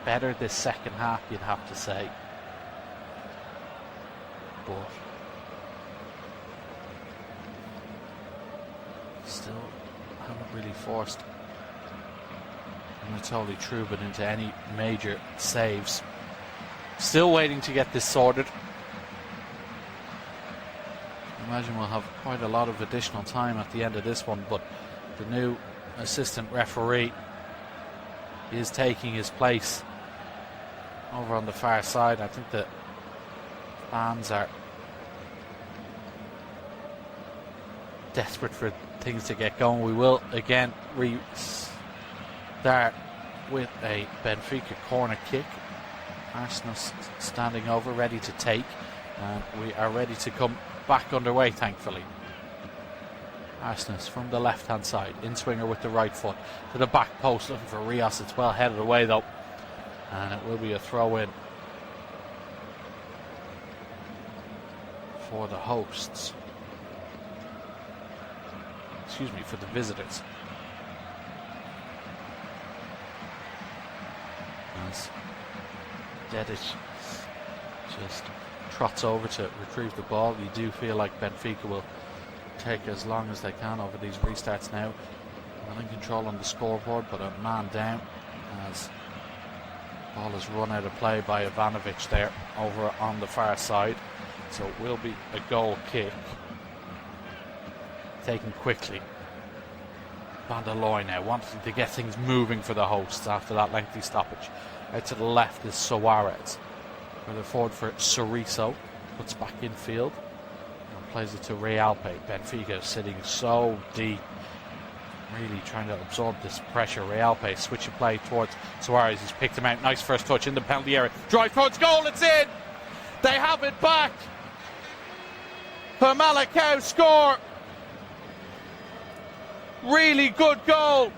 better this second half, you'd have to say. But still haven't really forced Anatoly Trubin into any major saves. Still waiting to get this sorted. I imagine we'll have quite a lot of additional time at the end of this one, but the new assistant referee is taking his place over on the far side. I think the fans are desperate for things to get going. We will again restart with a Benfica corner kick. Arsenal standing over, ready to take, and we are ready to come back underway, thankfully. Arsenal from the left hand side, in swinger with the right foot to the back post, looking for Rios. It's well headed away though, and it will be a throw in for the hosts. Excuse me, for the visitors. As Dedic just trots over to retrieve the ball. You do feel like Benfica will take as long as they can over these restarts now. Not in control on the scoreboard, but a man down as ball is run out of play by Ivanovic there over on the far side. So it will be a goal kick taken quickly. Van der Looy now wanting to get things moving for the hosts after that lengthy stoppage. Out to the left is Suarez. Further forward for Cerezo. Puts back in field. And plays it to Realpe. Benfica sitting so deep. Really trying to absorb this pressure. Realpe switch of play towards Suarez. He's picked him out. Nice first touch in the penalty area. Drive towards goal. It's in. They have it back. Famalicao score. Really good goal.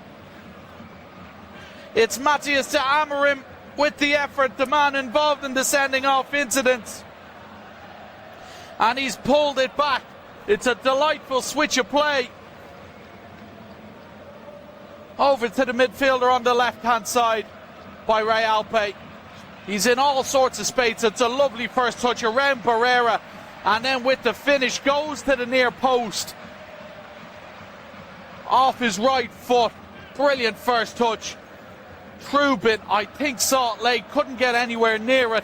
It's Matthias de Amorim with the effort, the man involved in the sending off incident. And he's pulled it back. It's a delightful switch of play. Over to the midfielder on the left hand side by Realpe. He's in all sorts of space. It's a lovely first touch around Barrera. And then with the finish goes to the near post. Off his right foot. Brilliant first touch. Trubin, I think Salt Lake couldn't get anywhere near it.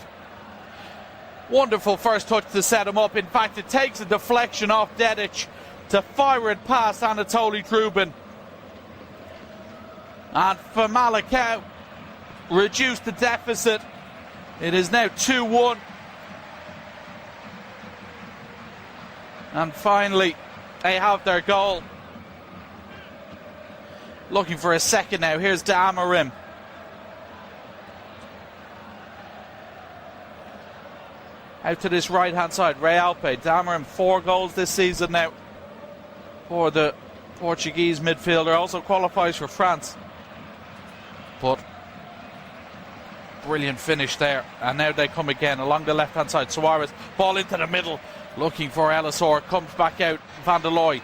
Wonderful first touch to set him up. In fact, it takes a deflection off Dedic to fire it past Anatoly Trubin. And Famalicao reduced the deficit. It is now 2-1. And finally, they have their goal. Looking for a second now. Here's de Amorim. Out to this right hand side, Realpe. De Amorim, 4 goals this season now for the Portuguese midfielder. Also qualifies for France. But brilliant finish there. And now they come again along the left hand side. Suarez, ball into the middle. Looking for Elisor. Comes back out. Van der Looy.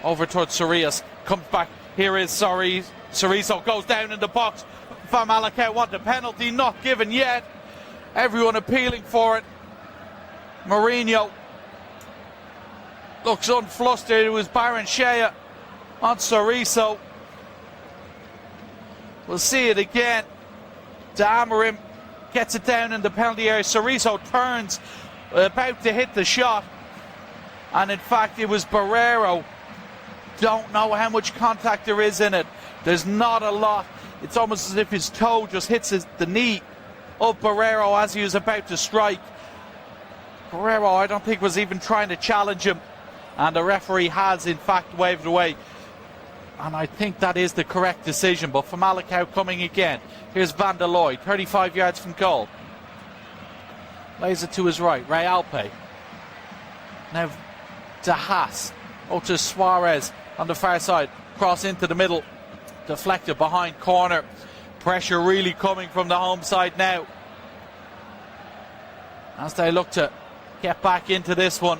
Over towards Sorias. Comes back. Here is Cerezo. Goes down in the box. Famalicao want a penalty. Not given yet. Everyone appealing for it. Mourinho looks unflustered. It was Baron Shea on Soriso. We'll see it again. Damarim gets it down in the penalty area. Soriso turns, about to hit the shot. And in fact, it was Barrero. Don't know how much contact there is in it. There's not a lot. It's almost as if his toe just hits the knee of Barrero as he was about to strike. Barrero, I don't think, was even trying to challenge him. And the referee has, in fact, waved away. And I think that is the correct decision. But Famalicao coming again. Here's Van der Looy, 35 yards from goal. Lays it to his right, Ray Alpe. Now De Haas. To Suarez on the far side. Cross into the middle. Deflected behind corner. Pressure really coming from the home side now, as they look to get back into this one.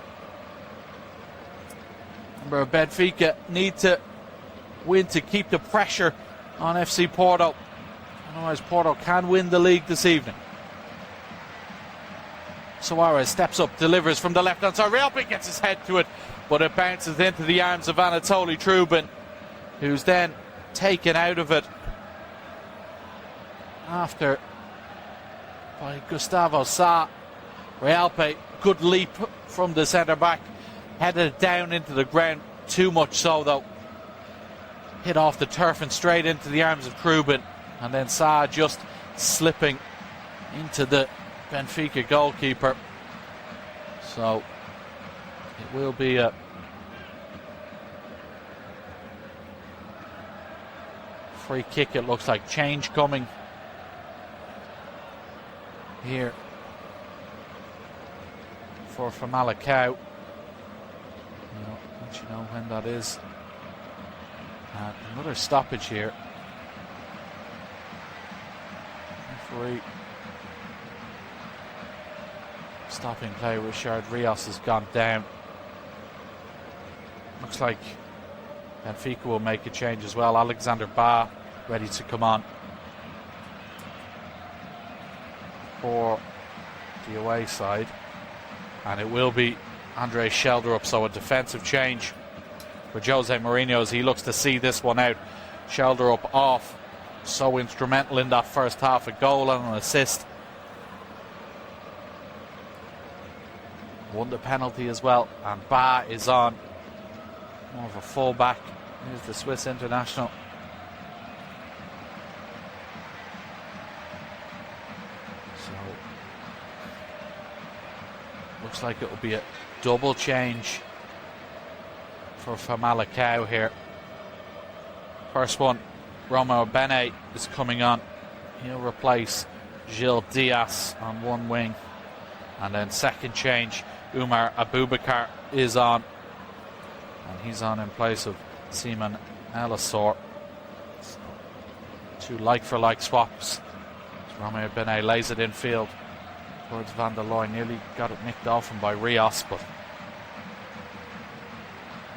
Remember, Benfica need to win to keep the pressure on FC Porto. Otherwise, Porto can win the league this evening. Suarez steps up, delivers from the left-hand side. Realpe gets his head to it, but it bounces into the arms of Anatoly Trubin, who's then taken out of it after by Gustavo Sa. Realpe, good leap from the centre-back, headed down into the ground, too much so though. Hit off the turf and straight into the arms of Trubin, and then Sa just slipping into the Benfica goalkeeper. So it will be a free kick. It looks like change coming here for Famalicao. Don't you know when that is? Another stoppage here. Referee stopping play. Richard Rios has gone down. Looks like Benfica will make a change as well. Alexander Ba ready to come on for the away side, and it will be Andre Shelderup. So a defensive change for Jose Mourinho as he looks to see this one out. Shelderup off, so instrumental in that first half, a goal and an assist. Won the penalty as well, and Ba is on, more of a full-back. Here's the Swiss international. So looks like it will be a double change for Famalicao here. First one, Romeo Bene is coming on. He'll replace Gil Diaz on one wing. And then second change, Umar Abubakar is on. And he's on in place of Seaman Elisor. So, two like-for-like swaps. So Romeo Bene lays it in field towards Van der Looy. Nearly got it nicked off him by Rios, but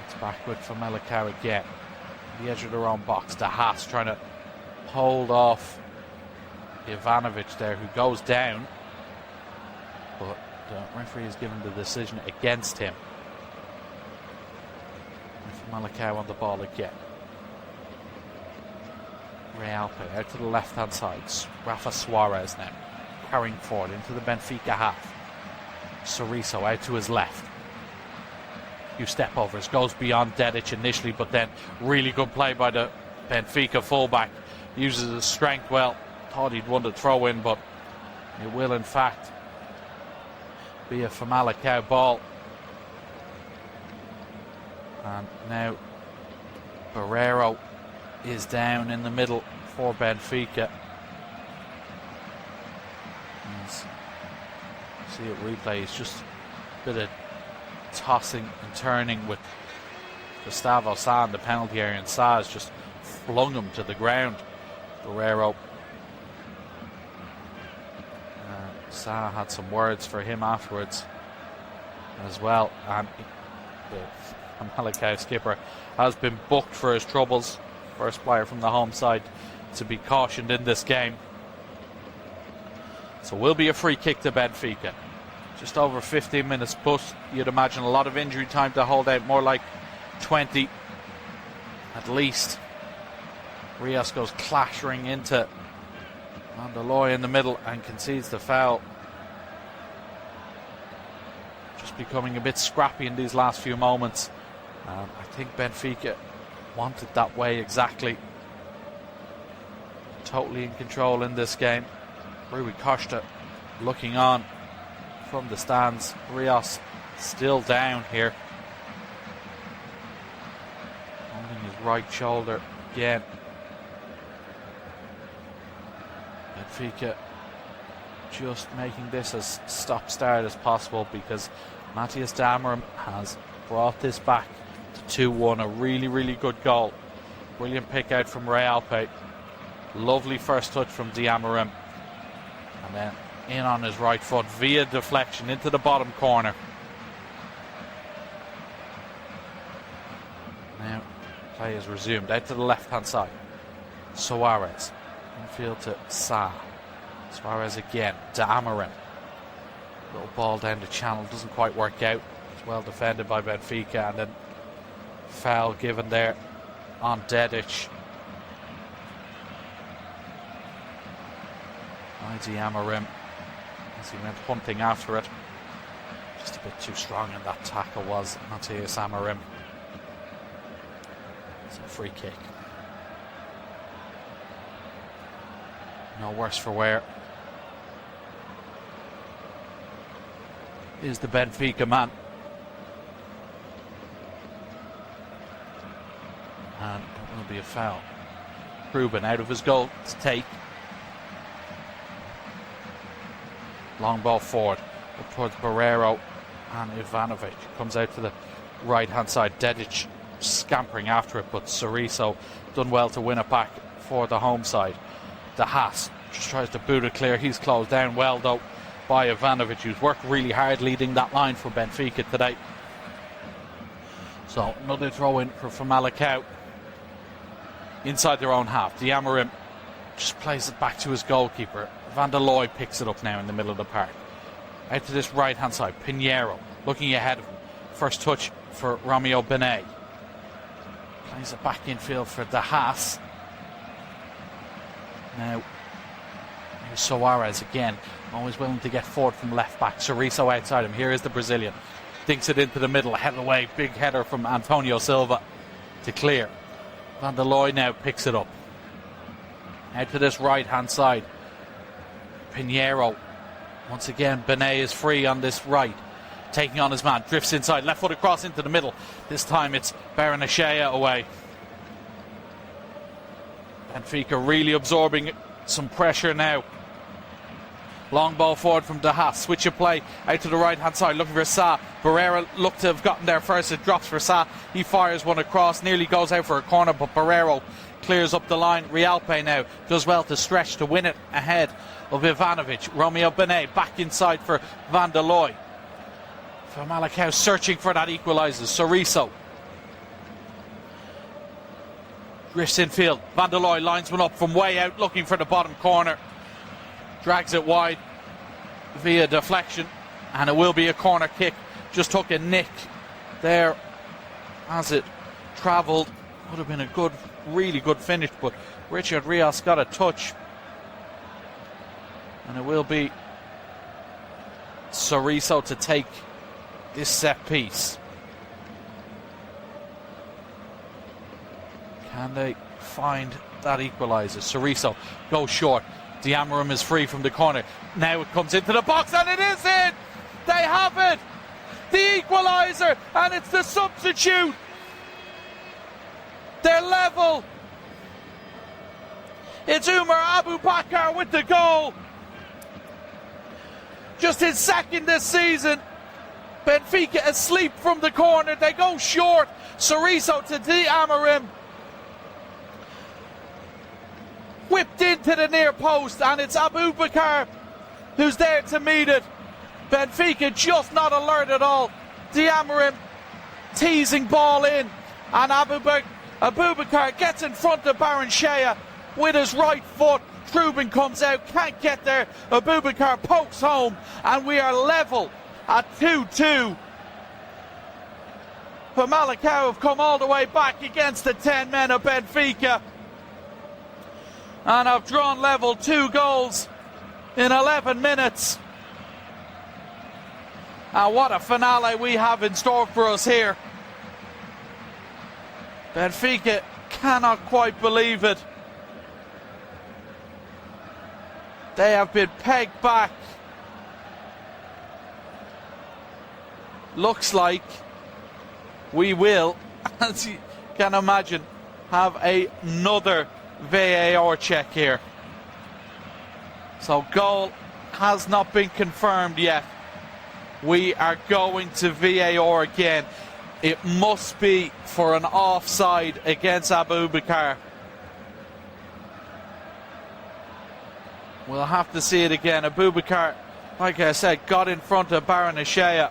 it's back with Famalicao again. The edge of their own box. De Haas trying to hold off Ivanovic there, who goes down, but the referee has given the decision against him. And Famalicao on the ball again. Realpe out to the left hand side. Rafa Suarez now carrying forward into the Benfica half. Soriso out to his left. Few step overs, goes beyond Dedic initially, but then really good play by the Benfica fullback. Uses his strength well. Thought he'd won the throw in, but it will in fact be a Famalicao ball. And now Barrero is down in the middle for Benfica. And see it replay. It's just a bit of tossing and turning with Gustavo Sa in the penalty area, and Sa has just flung him to the ground. Barrero. Sa had some words for him afterwards as well, and the Famalicao skipper has been booked for his troubles. First player from the home side to be cautioned in this game. So will be a free kick to Benfica. just over 15 minutes, but you'd imagine a lot of injury time to hold out, more like 20 at least. Rios goes clattering into Van der Looy in the middle and concedes the foul. Just becoming a bit scrappy in these last few moments. I think Benfica wanted that way exactly. Totally in control in this game. Rui Costa looking on from the stands. Rios still down here. Holding his right shoulder again. Benfica just making this as stop-start as possible, because Matthias Dameron has brought this back to 2-1. A really, really good goal. Brilliant pick out from Realpe. Lovely first touch from Dameron. And then in on his right foot via deflection into the bottom corner. Now play is resumed out to the left-hand side. Suarez. Infield to Sa. Suarez again. Dameron. Little ball down the channel. Doesn't quite work out. It's well defended by Benfica. And then foul given there on Dedic. Dameron, as he went hunting after it. Just a bit too strong in that tackle was Matthias Dameron. It's a free kick. No worse for wear is the Benfica man. And it will be a foul. Ruben out of his goal to take. Long ball forward up towards Barreiro, and Ivanovic comes out to the right hand side. Dedic scampering after it, but Soriso done well to win it back for the home side. De Haas just tries to boot it clear. He's closed down well though by Ivanovic, who's worked really hard leading that line for Benfica today. So another throw in for Famalicao inside their own half. Dameron just plays it back to his goalkeeper. Van der Looy picks it up now in the middle of the park. Out to this right hand side. Pinheiro looking ahead of him. First touch for Romeo Benet. Plays it back infield for De Haas. Now here's Suarez again. Always willing to get forward from left back. Soriso outside him. Here is the Brazilian. Dinks it into the middle. Head away. Big header from Antonio Silva to clear. Van der Looy now picks it up. Out to this right hand side. Pinheiro. Once again, Benet is free on this right. Taking on his man. Drifts inside. Left foot across into the middle. This time it's Baranachea away. Benfica really absorbing some pressure now. Long ball forward from De Haas. Switch of play out to the right hand side. Looking for Sa. Barreira looked to have gotten there first. It drops for Sa. He fires one across. Nearly goes out for a corner, but Barreiro clears up the line. Realpe now does well to stretch to win it ahead of Ivanovic. Romeo Benet back inside for Van der Looy. Famalicao searching for that equaliser. Soriso drifts infield. Van der Looy lines one up from way out, looking for the bottom corner. Drags it wide via deflection, and it will be a corner kick. Just took a nick there as it travelled. Would have been a good, really good finish, but Richard Rios got a touch, and it will be Soriso to take this set piece. Can they find that equaliser? Soriso goes short. Dameron is free from the corner. Now it comes into the box, and it is in! They have it! The equaliser, and it's the substitute. They're level. It's Umar Abubakar with the goal. Just his second this season. Benfica asleep from the corner. They go short. Soriso to Dameron. Whipped into the near post, and it's Abubakar who's there to meet it. Benfica just not alert at all. Dameron teasing ball in, and Abubakar gets in front of Baranachea with his right foot. Trubin comes out, can't get there. Abubakar pokes home, and we are level at 2-2. Famalicao have come all the way back against the 10 men of Benfica and have drawn level 2 goals in 11 minutes. And what a finale we have in store for us here. Benfica cannot quite believe it. They have been pegged back. Looks like we will, as you can imagine, have another VAR check here. So goal has not been confirmed yet. We are going to VAR again. It must be for an offside against Abubakar. We'll have to see it again. Abubakar, like I said, got in front of Baranashea.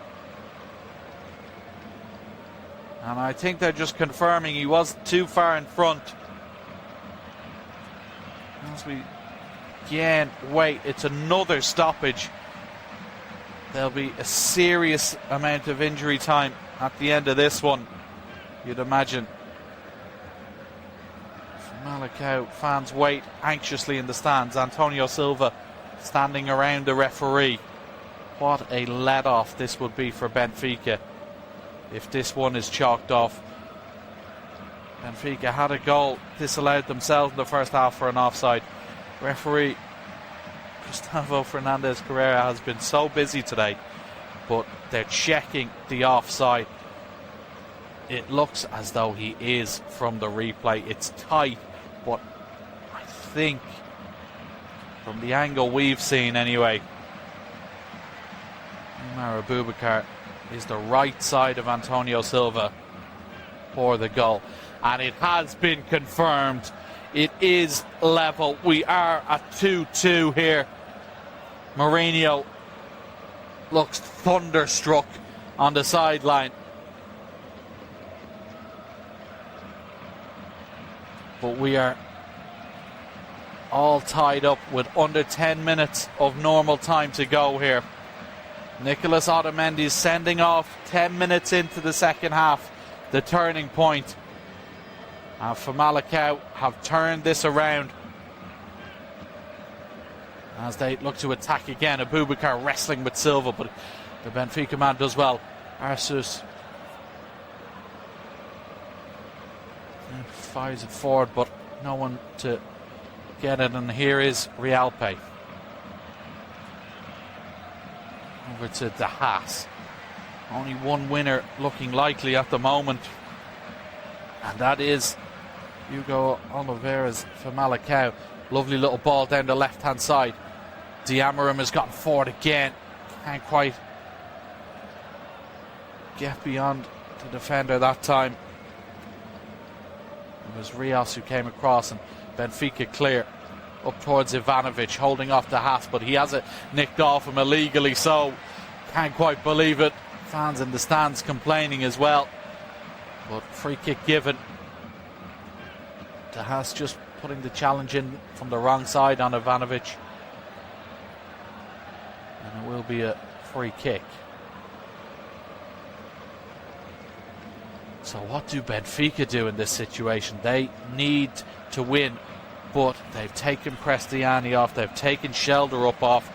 And I think they're just confirming he wasn't too far in front. As we again wait, it's another stoppage. There'll be a serious amount of injury time at the end of this one, you'd imagine. Famalicao fans wait anxiously in the stands. Antonio Silva standing around the referee. What a let-off this would be for Benfica if this one is chalked off. Benfica had a goal disallowed themselves in the first half for an offside. Referee Gustavo Fernandez Carrera has been so busy today, but they're checking the offside. It looks as though he is from the replay. It's tight, but I think from the angle we've seen anyway, Umar Abubakar is the right side of Antonio Silva for the goal. And it has been confirmed. It is level. We are at 2-2 here. Mourinho looks thunderstruck on the sideline. But we are all tied up with under 10 minutes of normal time to go here. Nicolas Otamendi sending off 10 minutes into the second half, the turning point. And Famalicao have turned this around as they look to attack again. Abubakar wrestling with Silva, but the Benfica man does well. Arsus fires it forward, but no one to get it. And here is Realpe. Over to De Haas. Only one winner looking likely at the moment, and that is Hugo Oliveira's Famalicao. Lovely little ball down the left hand side. Diamarim has gotten forward again. Can't quite get beyond the defender that time. It was Rios who came across, and Benfica clear up towards Ivanovic, holding off the Haas, but he has it nicked off him illegally, so can't quite believe it. Fans in the stands complaining as well, but free kick given. De Haas just putting the challenge in from the wrong side on Ivanovic, and it will be a free kick. So what do Benfica do in this situation? They need to win, but they've taken Prestiani off, they've taken Sheldrup off.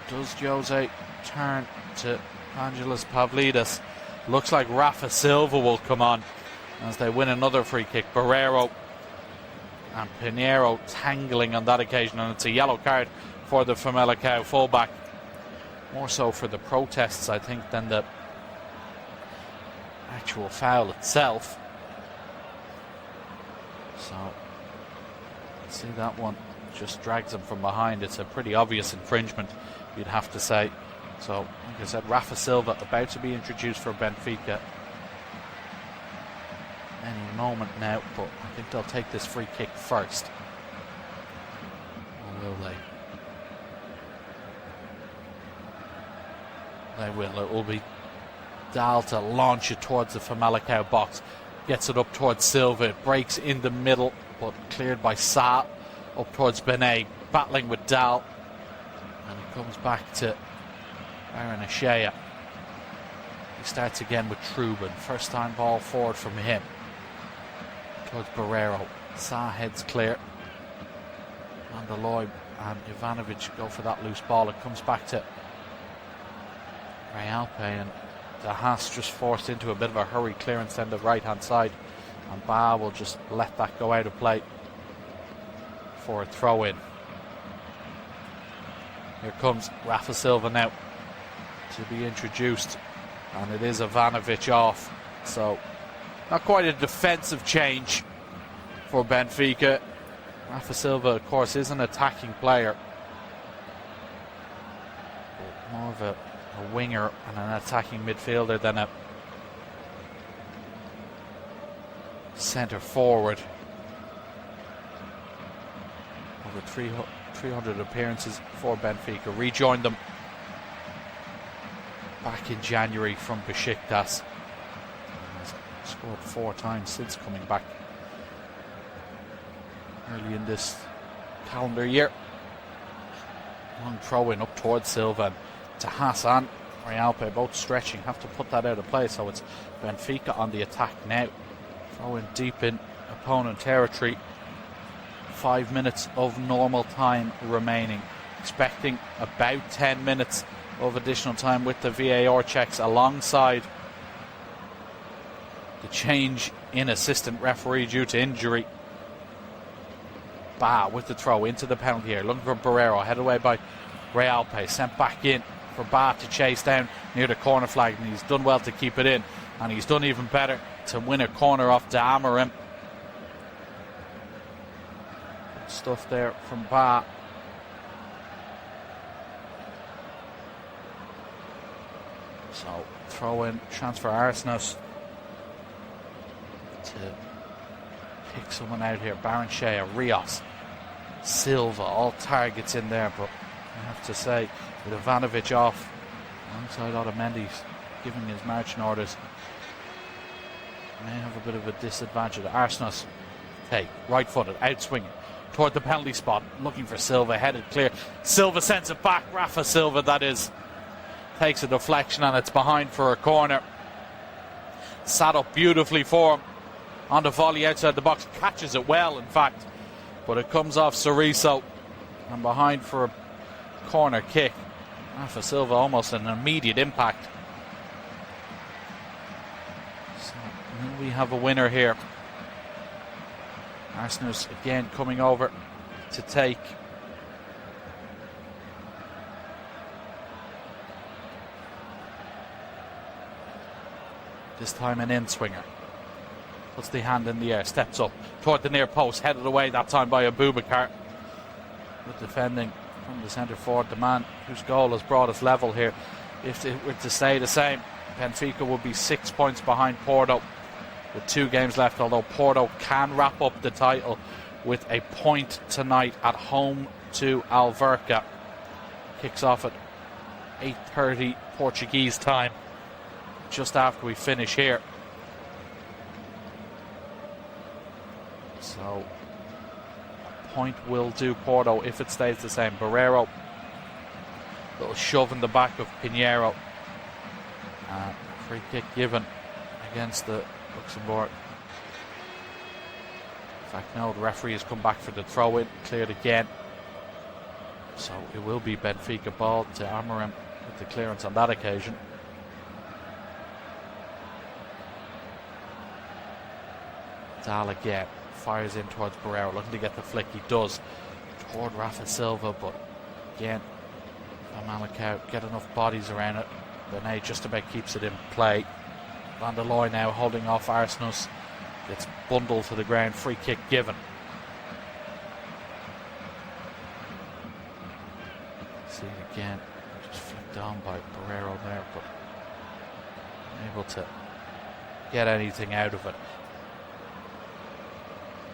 Does Jose turn to Angelos Pavlidis? Looks like Rafa Silva will come on as they win another free kick. Barreiro and Pinheiro tangling on that occasion, and it's a yellow card for the Famalicao fullback. More so for the protests, I think, than the actual foul itself. So see, that one just drags him from behind. It's a pretty obvious infringement, you'd have to say. So, like I said, Rafa Silva about to be introduced for Benfica any moment now, but I think they'll take this free kick first. Or will they? They will. It will be Dahl to launch it towards the Famalicao box. Gets it up towards Silva. It breaks in the middle, but cleared by Sa. Up towards Benet, battling with Dahl. And it comes back to Baranashea. He starts again with Trubin. First time ball forward from him. Towards Barrero. Sa heads clear. And Aloy and Ivanovic go for that loose ball. It comes back to Realpe, and De Haas just forced into a bit of a hurry clearance down the right hand side, and Ba will just let that go out of play for a throw in. Here comes Rafa Silva now to be introduced, and it is Ivanovic off, so not quite a defensive change for Benfica. Rafa Silva, of course, is an attacking player, but more of a winger and an attacking midfielder than a centre forward. Over 300 appearances for Benfica. Rejoined them back in January from Besiktas. He's scored 4 times since coming back early in this calendar year. Long throw in up towards Silva. To Hassan, Realpe both stretching, have to put that out of play, so it's Benfica on the attack now. Throw in deep in opponent territory. 5 minutes of normal time remaining. Expecting about 10 minutes of additional time with the VAR checks alongside the change in assistant referee due to injury. Ba with the throw into the penalty area, looking for Barrero, headed away by Realpe, sent back in for Ba to chase down near the corner flag, and he's done well to keep it in, and he's done even better to win a corner off De Amorim. Good stuff there from Ba. So throw in, transfer Arsenal to pick someone out here. Baranchea, Rios, Silva, all targets in there, but I have to say, with Ivanovic off alongside Otamendi giving his marching orders, may have a bit of a disadvantage. Arsenal, hey, right footed, out swinging toward the penalty spot, looking for Silva, headed clear. Silva sends it back. Rafa Silva, that is, takes a deflection, and it's behind for a corner. Sat up beautifully for him on the volley outside the box, catches it well in fact, but it comes off Cerezo and behind for a corner kick. Rafa Silva almost an immediate impact. So we have a winner here. Arsenal's again coming over to take this time an in-swinger. Puts the hand in the air, steps up toward the near post, headed away that time by Abubakar. Good defending from the centre forward, the man whose goal has brought us level here. If it were to stay the same, Benfica will be 6 points behind Porto with 2 games left, although Porto can wrap up the title with a point tonight at home to Alverca. Kicks off at 8:30 Portuguese time, just after we finish here. So a point will do Porto if it stays the same. Barrero, little shove in the back of Pinheiro. Free kick given against the Luxembourg. In fact, no, the referee has come back for the throw-in, cleared again. So it will be Benfica ball to Amorim with the clearance on that occasion. Dahl again, fires in towards Barrero, looking to get the flick. He does toward Rafa Silva, but again, Famalicao get enough bodies around it. Benet just about keeps it in play. Van der Looy now holding off Arsenal, gets bundled to the ground. Free kick given. See it again, just flicked on by Barrero there, but unable to get anything out of it.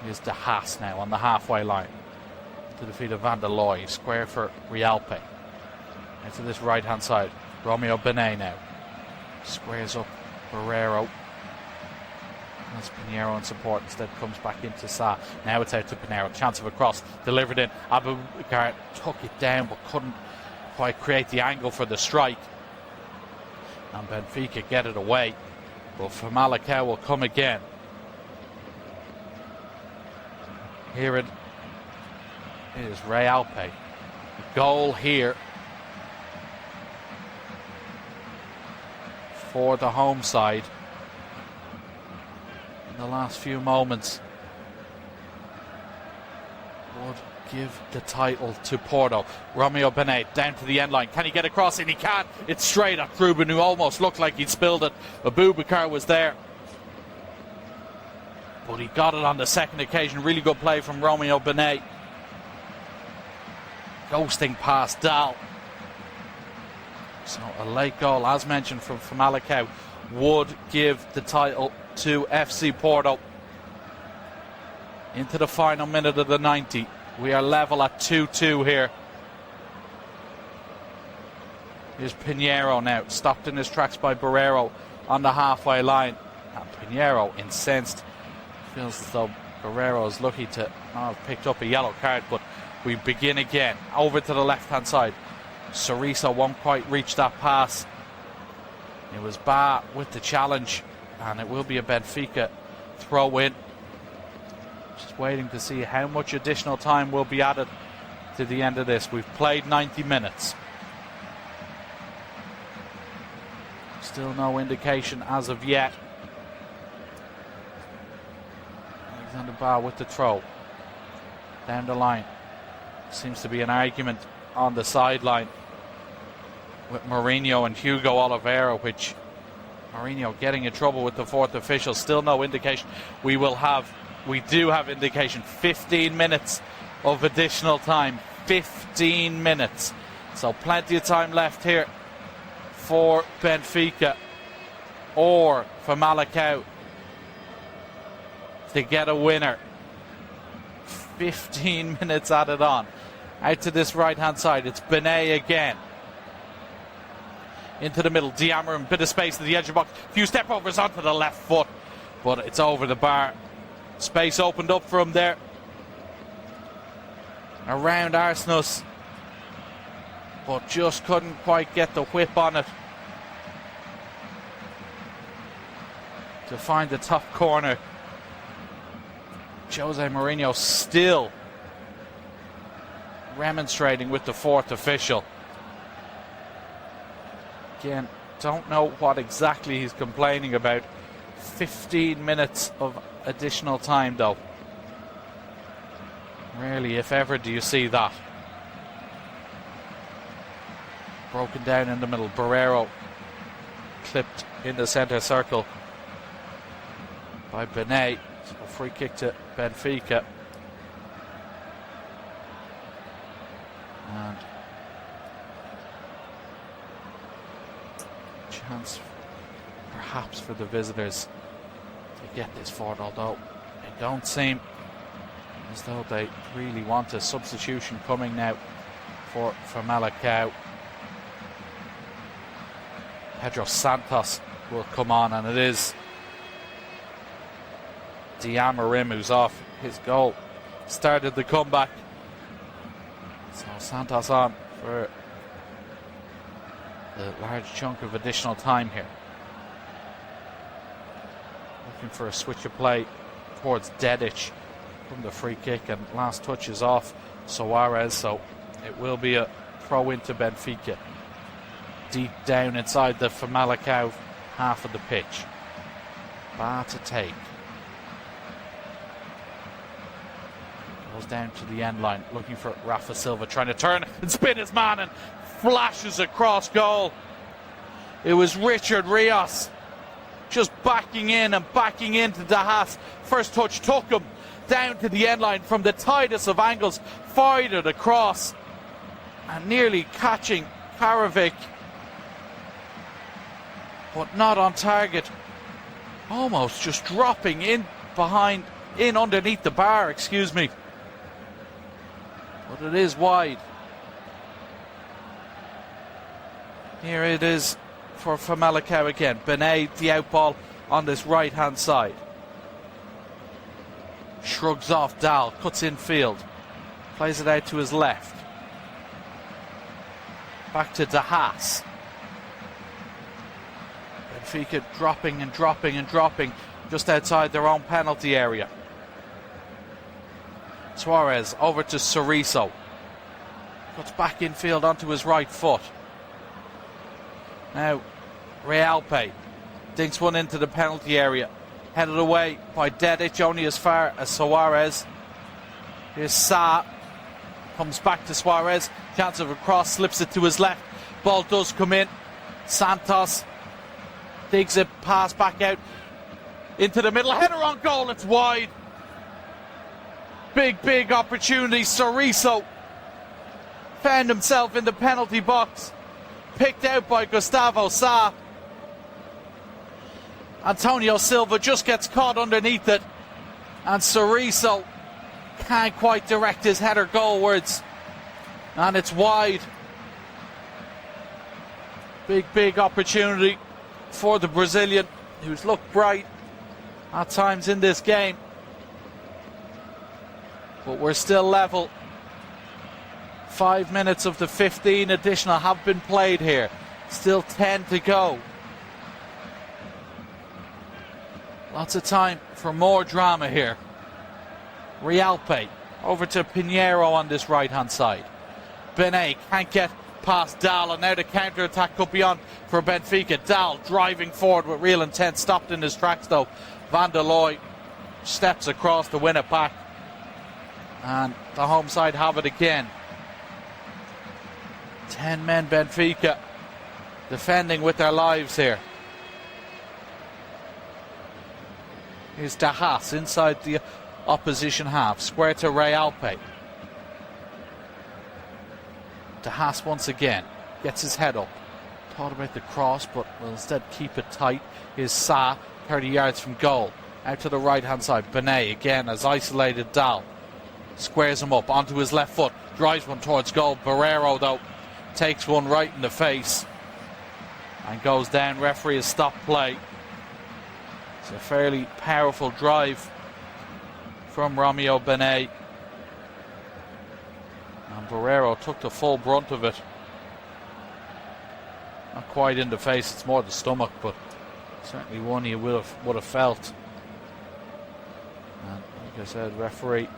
Here's De Haas now on the halfway line to defeat of Van der Looy. Square for Realpe. Into this right hand side. Romeo Benet now. Squares up Barrero. That's Pinheiro in support. Instead comes back into Sa. Now it's out to Pinheiro. Chance of a cross. Delivered in. Abubakar took it down but couldn't quite create the angle for the strike. and Benfica get it away, but Famalicao will come again. Here it is, Realpe. Goal here for the home side in the last few moments would give the title to Porto. Romeo Benet down to the end line. Can he get across? And he can. It's straight at Ruben, who almost looked like he'd spilled it. Abubakar was there, but he got it on the second occasion. Really good play from Romeo Benet. Ghosting past Dal. So a late goal, as mentioned, from Famalicao would give the title to FC Porto. Into the final minute of the 90. We are level at 2-2 here. Here's Pinheiro now, stopped in his tracks by Barreiro on the halfway line. And Pinheiro, incensed, feels as though Barreiro is lucky to not have picked up a yellow card, but we begin again. Over to the left-hand side. Soriso won't quite reach that pass. It was Ba with the challenge, and it will be a Benfica throw-in. Just waiting to see how much additional time will be added to the end of this. We've played 90 minutes. Still no indication as of yet. Alexander Ba with the throw. Down the line. Seems to be an argument on the sideline with Mourinho and Hugo Oliveira, which Mourinho getting in trouble with the fourth official. Still no indication. We do have indication. 15 minutes of additional time. 15 minutes. So plenty of time left here for Benfica or for Famalicao to get a winner. 15 minutes added on. Out to this right hand side, it's Benet again. Into the middle, Diamarin, bit of space to the edge of the box. Few step overs onto the left foot, but it's over the bar. Space opened up for him there. Around Arsenis, but just couldn't quite get the whip on it to find the top corner. Jose Mourinho still remonstrating with the fourth official. Again, don't know what exactly he's complaining about. 15 minutes of additional time though. Rarely, if ever, do you see that. Broken down in the middle. Barreiro clipped in the centre circle by Benet. So free kick to Benfica. And chance perhaps for the visitors to get this forward, although they don't seem as though they really want a substitution coming now for Famalicao. Pedro Santos will come on, and it is Diamarin who's off. His goal started the comeback. So Santos on for the large chunk of additional time here. Looking for a switch of play towards Dedic from the free kick, and last touch is off Suarez, so it will be a throw into Benfica. Deep down inside the Famalicao half of the pitch. Ba to take. Goes down to the end line, looking for Rafa Silva, trying to turn and spin his man, and flashes across goal. It was Richard Rios just backing in and backing into Dahas. First touch took him down to the end line from the tightest of angles, fired it across and nearly catching Karavic, but not on target. Almost just dropping in underneath the bar, excuse me. But it is wide. Here it is for Famalicao again. Benet, the outball on this right hand side. Shrugs off Dal, cuts in field. Plays it out to his left. Back to Dahas. Benfica dropping and dropping and dropping just outside their own penalty area. Suarez over to Cerezo. Cuts back infield onto his right foot. Now, Realpe dinks one into the penalty area. Headed away by Dedic, only as far as Suarez. Here's Sa. Comes back to Suarez. Chance of a cross, slips it to his left. Ball does come in. Santos digs it, pass back out into the middle. Header on goal, it's wide. Big opportunity. Cerezo found himself in the penalty box. Picked out by Gustavo Sa. Antonio Silva just gets caught underneath it. And Cerezo can't quite direct his header goalwards. And it's wide. Big opportunity for the Brazilian, who's looked bright at times in this game. But we're still level. 5 minutes of the 15 additional have been played here. Still 10 to go. Lots of time for more drama here. Realpe over to Pinheiro on this right hand side. Benet can't get past Dal, and now the counter attack could be on for Benfica. Dal driving forward with real intent, stopped in his tracks though. Van der Looy steps across to win it back, and the home side have it again. 10 men Benfica defending with their lives here. Here's De Haas inside the opposition half, square to Realpe. De Haas once again gets his head up. Thought about the cross, but will instead keep it tight. Here's Sa, 30 yards from goal. Out to the right hand side. Benet again as isolated Dal. Squares him up onto his left foot. Drives one towards goal. Barreiro though takes one right in the face and goes down. Referee has stopped play. It's a fairly powerful drive from Romeo Benet. And Barreiro took the full brunt of it. Not quite in the face, it's more the stomach, but certainly one you would have felt. And like I said, referee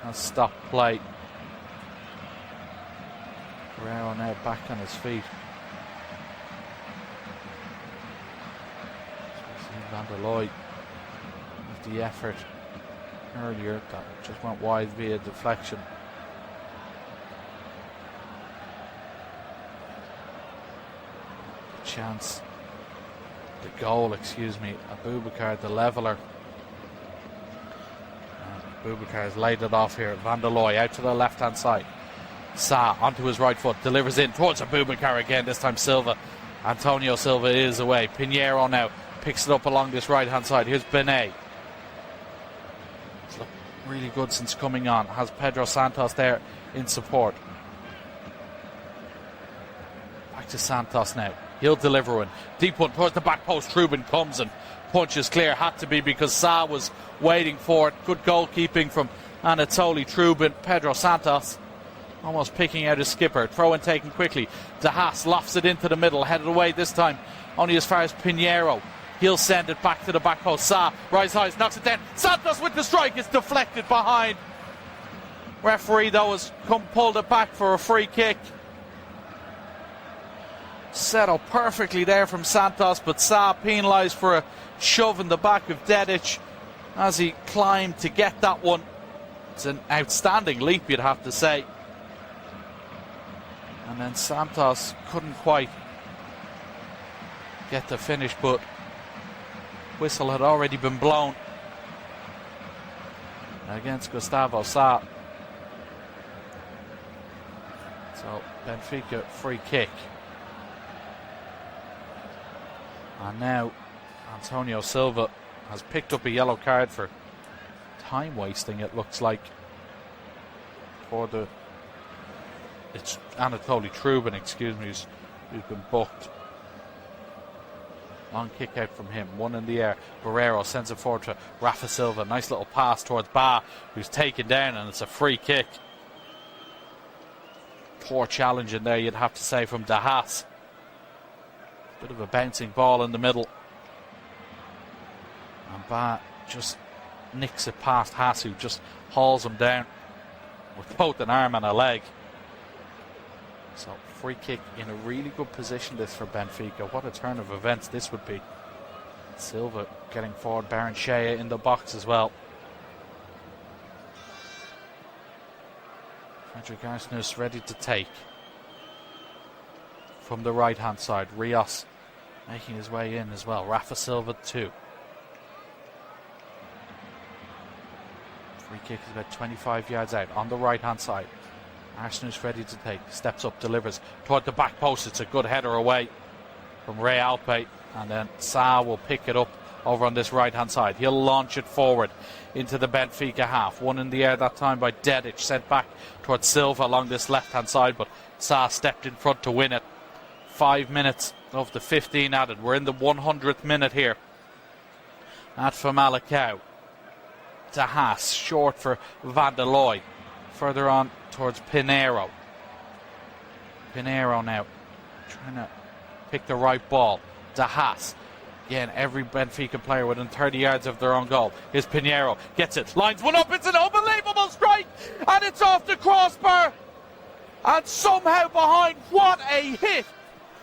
has stopped play. Barreiro now back on his feet. Van der Looy with the effort earlier that just went wide via deflection. Chance, the goal, Abubakar the leveller. Abubakar has laid it off here. Van der Looy out to the left hand side. Sa onto his right foot, delivers in towards Abubakar again, this time Silva. Antonio Silva is away. Pinheiro now picks it up along this right hand side. Here's Benet. It's looked really good since coming on. Has Pedro Santos there in support. Back to Santos now. He'll deliver one. Deep one towards the back post. Trubin comes and punches clear. Had to be because Sa was waiting for it. Good goalkeeping from Anatoly Trubin. Pedro Santos almost picking out his skipper. Throw in taken quickly. De Haas lofts it into the middle. Headed away this time only as far as Pinheiro. He'll send it back to the back post. Sa rise high, knocks it down. Santos with the strike. It's deflected behind. Referee though has pulled it back for a free kick. Set up perfectly there from Santos, but Sa penalised for a shove in the back of Dedic as he climbed to get that one. It's an outstanding leap, you'd have to say. And then Santos couldn't quite get the finish, but whistle had already been blown against Gustavo Sa. So Benfica free kick. And now Antonio Silva has picked up a yellow card for time wasting, it looks like, for it's Anatoly Trubin, who's been booked. Long kick out from him, one in the air. Barreiro sends it forward to Rafa Silva. Nice little pass towards Ba, who's taken down, and it's a free kick. Poor challenge in there, you'd have to say, from De Haas. Bit of a bouncing ball in the middle. And Ba just nicks it past Haas, who just hauls him down with both an arm and a leg. So free kick in a really good position this for Benfica. What a turn of events this would be. Silva getting forward, Baron Shea in the box as well. Frederick Arsnus ready to take. From the right hand side, Rios making his way in as well. Rafa Silva too. Free kick is about 25 yards out on the right hand side. Arsnus ready to take, steps up, delivers toward the back post. It's a good header away from Ray Alpe, and then Sa will pick it up over on this right hand side. He'll launch it forward into the Benfica half. One in the air that time by Dedic, sent back towards Silva along this left hand side, but Sa stepped in front to win it. 5 minutes of the 15 added. We're in the 100th minute here at Famalicao. De Haas, short for Van der Looy. Further on towards Pinheiro. Pinheiro now trying to pick the right ball. De Haas. Again, every Benfica player within 30 yards of their own goal. Here's Pinheiro. Gets it. Lines one up. It's an unbelievable strike. And it's off the crossbar. And somehow behind. What a hit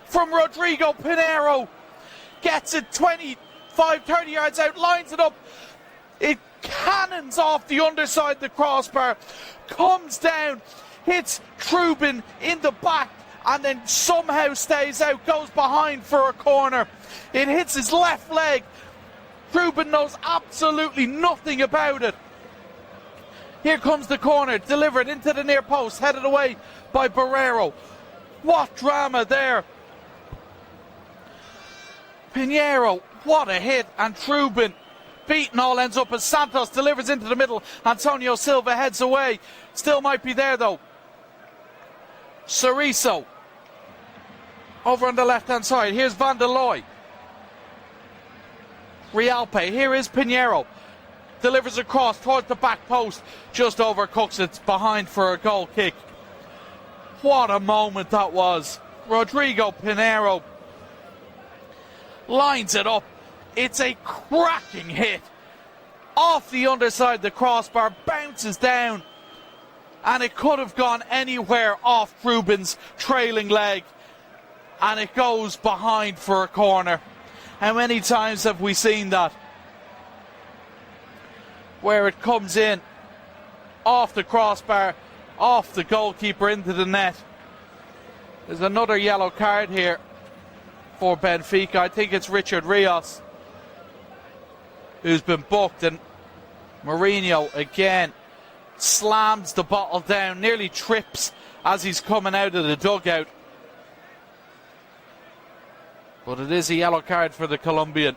from Rodrigo Pinheiro. Gets it 25, 30 yards out. Lines it up. It cannons off the underside of the crossbar, comes down, hits Trubin in the back, and then somehow stays out, goes behind for a corner. It hits his left leg. Trubin knows absolutely nothing about it. Here comes the corner, delivered into the near post, headed away by Barreiro. What drama there. Pinheiro, what a hit, and Trubin beaten all ends up as Santos delivers into the middle. Antonio Silva heads away. Still might be there though. Cerezo over on the left hand side. Here's Van der Looy. Rialpe. Here is Pinheiro. Delivers across towards the back post. Just overcooks it. Behind for a goal kick. What a moment that was. Rodrigo Pinheiro lines it up. It's a cracking hit. Off the underside of the crossbar, bounces down, and it could have gone anywhere off Trubin's trailing leg, and it goes behind for a corner. How many times have we seen that? Where it comes in, off the crossbar, off the goalkeeper into the net. There's another yellow card here for Benfica. I think it's Richard Rios who's been booked, and Mourinho again slams the bottle down, nearly trips as he's coming out of the dugout. But it is a yellow card for the Colombian.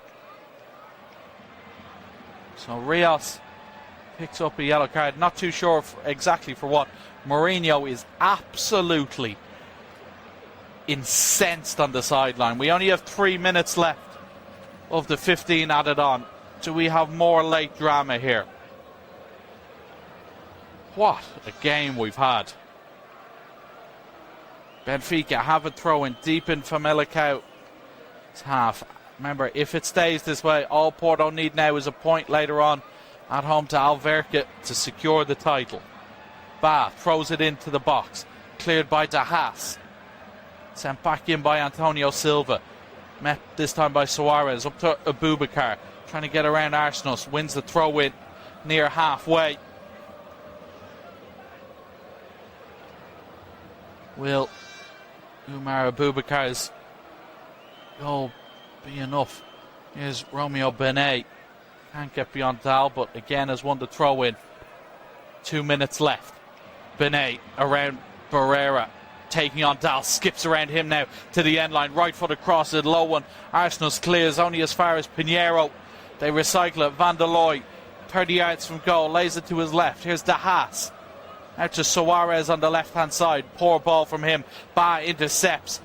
So Rios picks up a yellow card, not too sure exactly for what. Mourinho is absolutely incensed on the sideline. We only have 3 minutes left of the 15 added on. Do we have more late drama here? What a game we've had. Benfica have a throw in deep in Famalicao half. Remember, if it stays this way, all Porto need now is a point later on at home to Alverca to secure the title. Ba throws it into the box. Cleared by De Haas. Sent back in by Antonio Silva. Met this time by Suarez. Up to Abubakar. Trying to get around Arsnus. Wins the throw in near halfway. Will Umar Abubakar's goal be enough? Here's Romeo Benet. Can't get beyond Dal, but again has won the throw in. 2 minutes left. Benet around Barrera. Taking on Dal, skips around him now to the end line. Right foot across it, low one. Arsnus clears only as far as Pinheiro. They recycle it. Van der Looy, 30 yards from goal, lays it to his left. Here's De Haas. Out to Suarez on the left-hand side. Poor ball from him. Ba intercepts.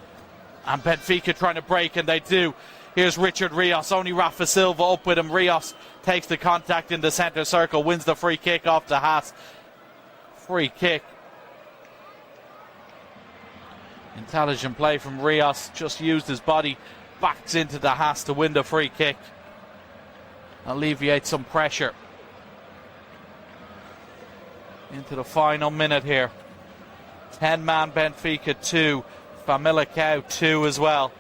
And Benfica trying to break, and they do. Here's Richard Rios. Only Rafa Silva up with him. Rios takes the contact in the centre circle. Wins the free kick off De Haas. Free kick. Intelligent play from Rios. Just used his body backs into the Haas to win the free kick. Alleviate some pressure. Into the final minute here. 10-man Benfica 2, Famalicao 2 as well.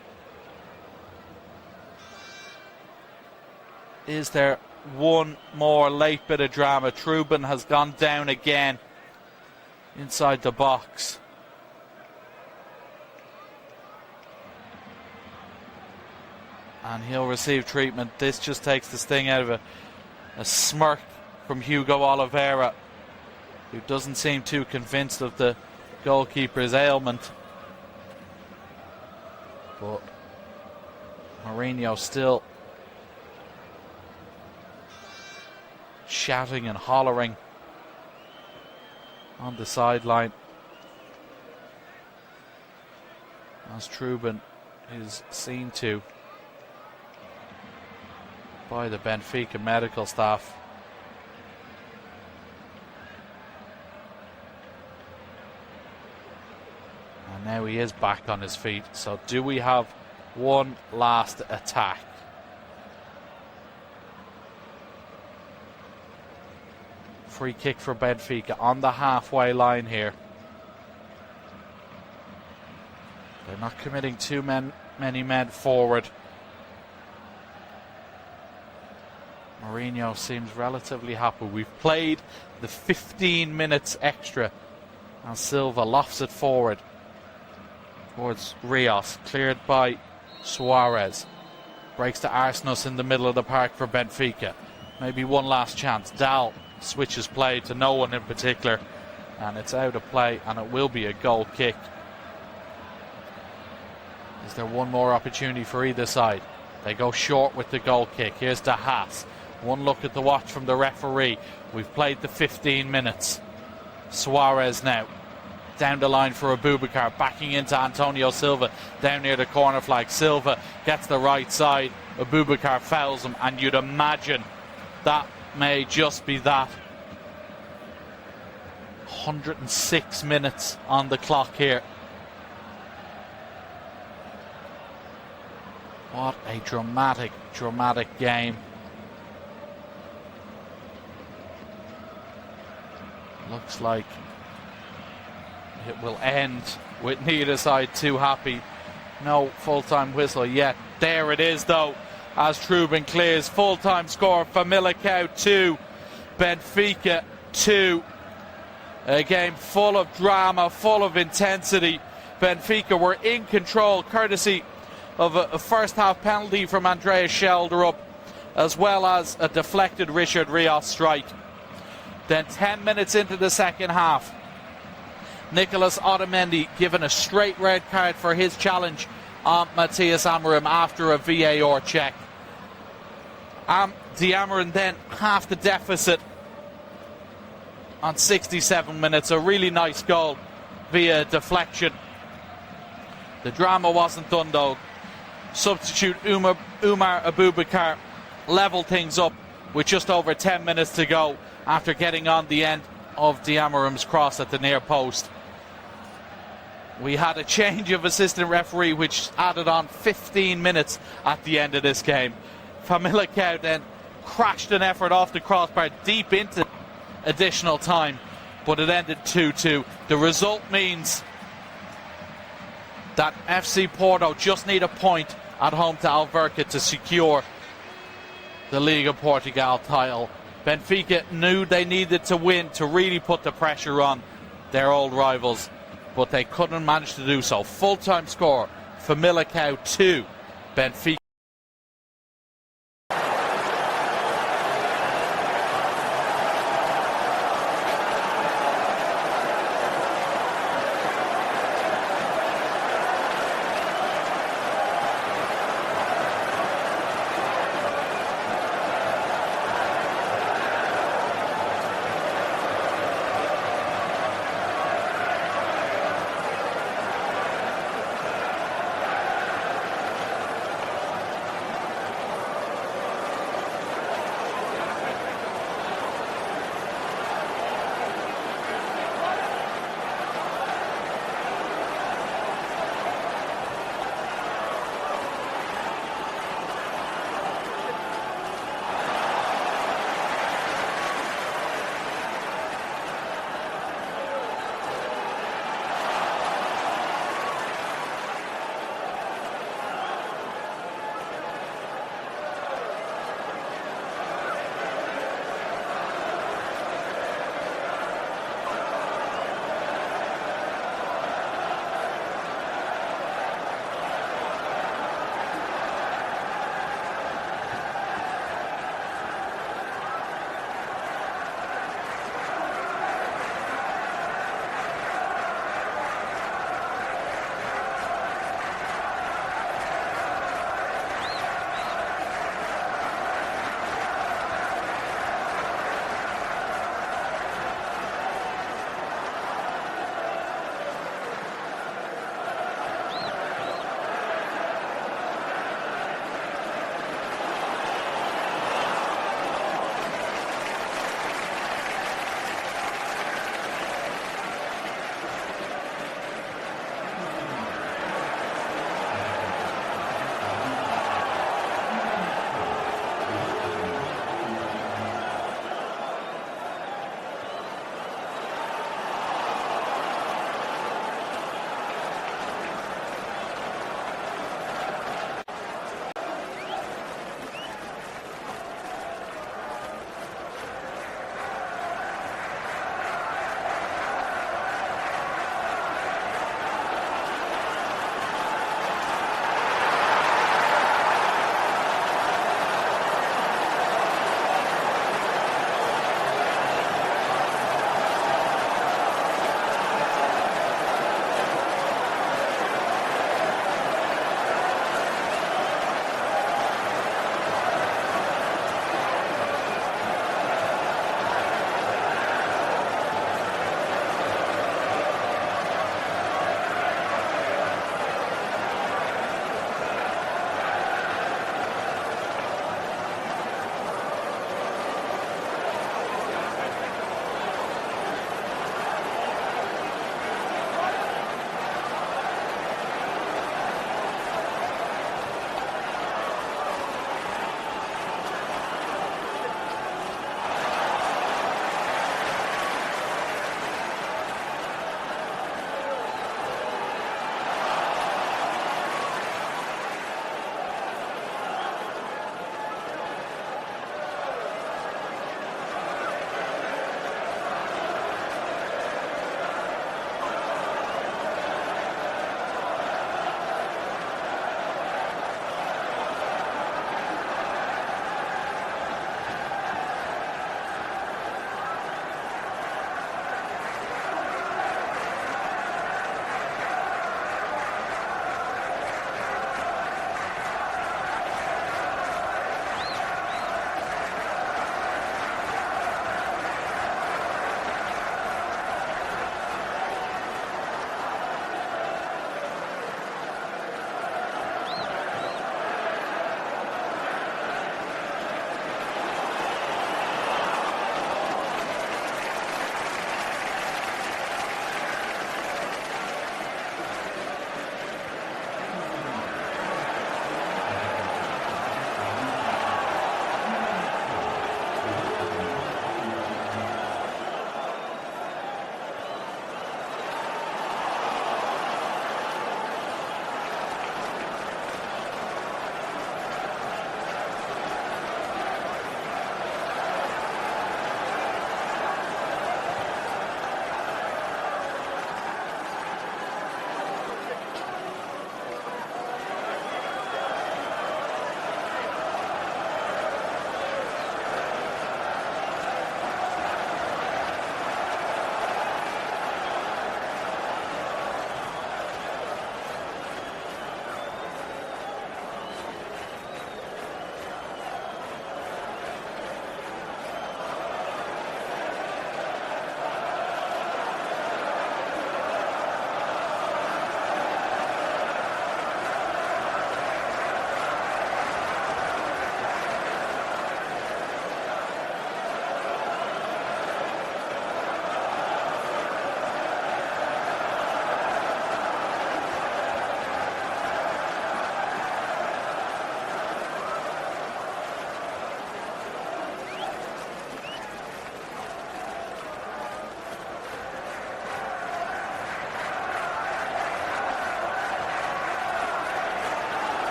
Is there one more late bit of drama? Trubin has gone down again inside the box. And he'll receive treatment. This just takes the sting out of it. A smirk from Hugo Oliveira, who doesn't seem too convinced of the goalkeeper's ailment. But Mourinho still shouting and hollering on the sideline as Trubin is seen to by the Benfica medical staff. And now he is back on his feet. So do we have one last attack? Free kick for Benfica on the halfway line here. They're not committing too many men forward. Mourinho seems relatively happy. We've played the 15 minutes extra, and Silva lofts it forward towards Rios, cleared by Suarez. Breaks to Arsenis in the middle of the park for Benfica. Maybe one last chance. Dal switches play to no one in particular, and it's out of play, and it will be a goal kick. Is there one more opportunity for either side? They go short with the goal kick. Here's the Haas. One look at the watch from the referee. We've played the 15 minutes. Suarez now down the line for Abubakar, backing into Antonio Silva down near the corner flag. Silva gets the right side. Abubakar fouls him, and you'd imagine that may just be that. 106 minutes on the clock here. What a dramatic game. Looks like it will end with neither side too happy. No full-time whistle yet. There it is though, as Trubin clears. Full-time score, Famalicao 2, Benfica 2. A game full of drama, full of intensity. Benfica were in control, courtesy of a first-half penalty from Andreas Schelderup, as well as a deflected Richard Rios strike. Then 10 minutes into the second half, Nicolas Otamendi given a straight red card for his challenge on Matthias Amorim after a VAR check. De Amorim then half the deficit on 67 minutes. A really nice goal via deflection. The drama wasn't done though. Substitute Umar Abubakar leveled things up with just over 10 minutes to go after getting on the end of De Amorim's cross at the near post. We had a change of assistant referee which added on 15 minutes at the end of this game. Famalicao then crashed an effort off the crossbar deep into additional time, but it ended 2-2. The result means that FC Porto just need a point at home to Alverca to secure the Liga Portugal title. Benfica knew they needed to win to really put the pressure on their old rivals, but they couldn't manage to do so. Full-time score, Famalicao 2, Benfica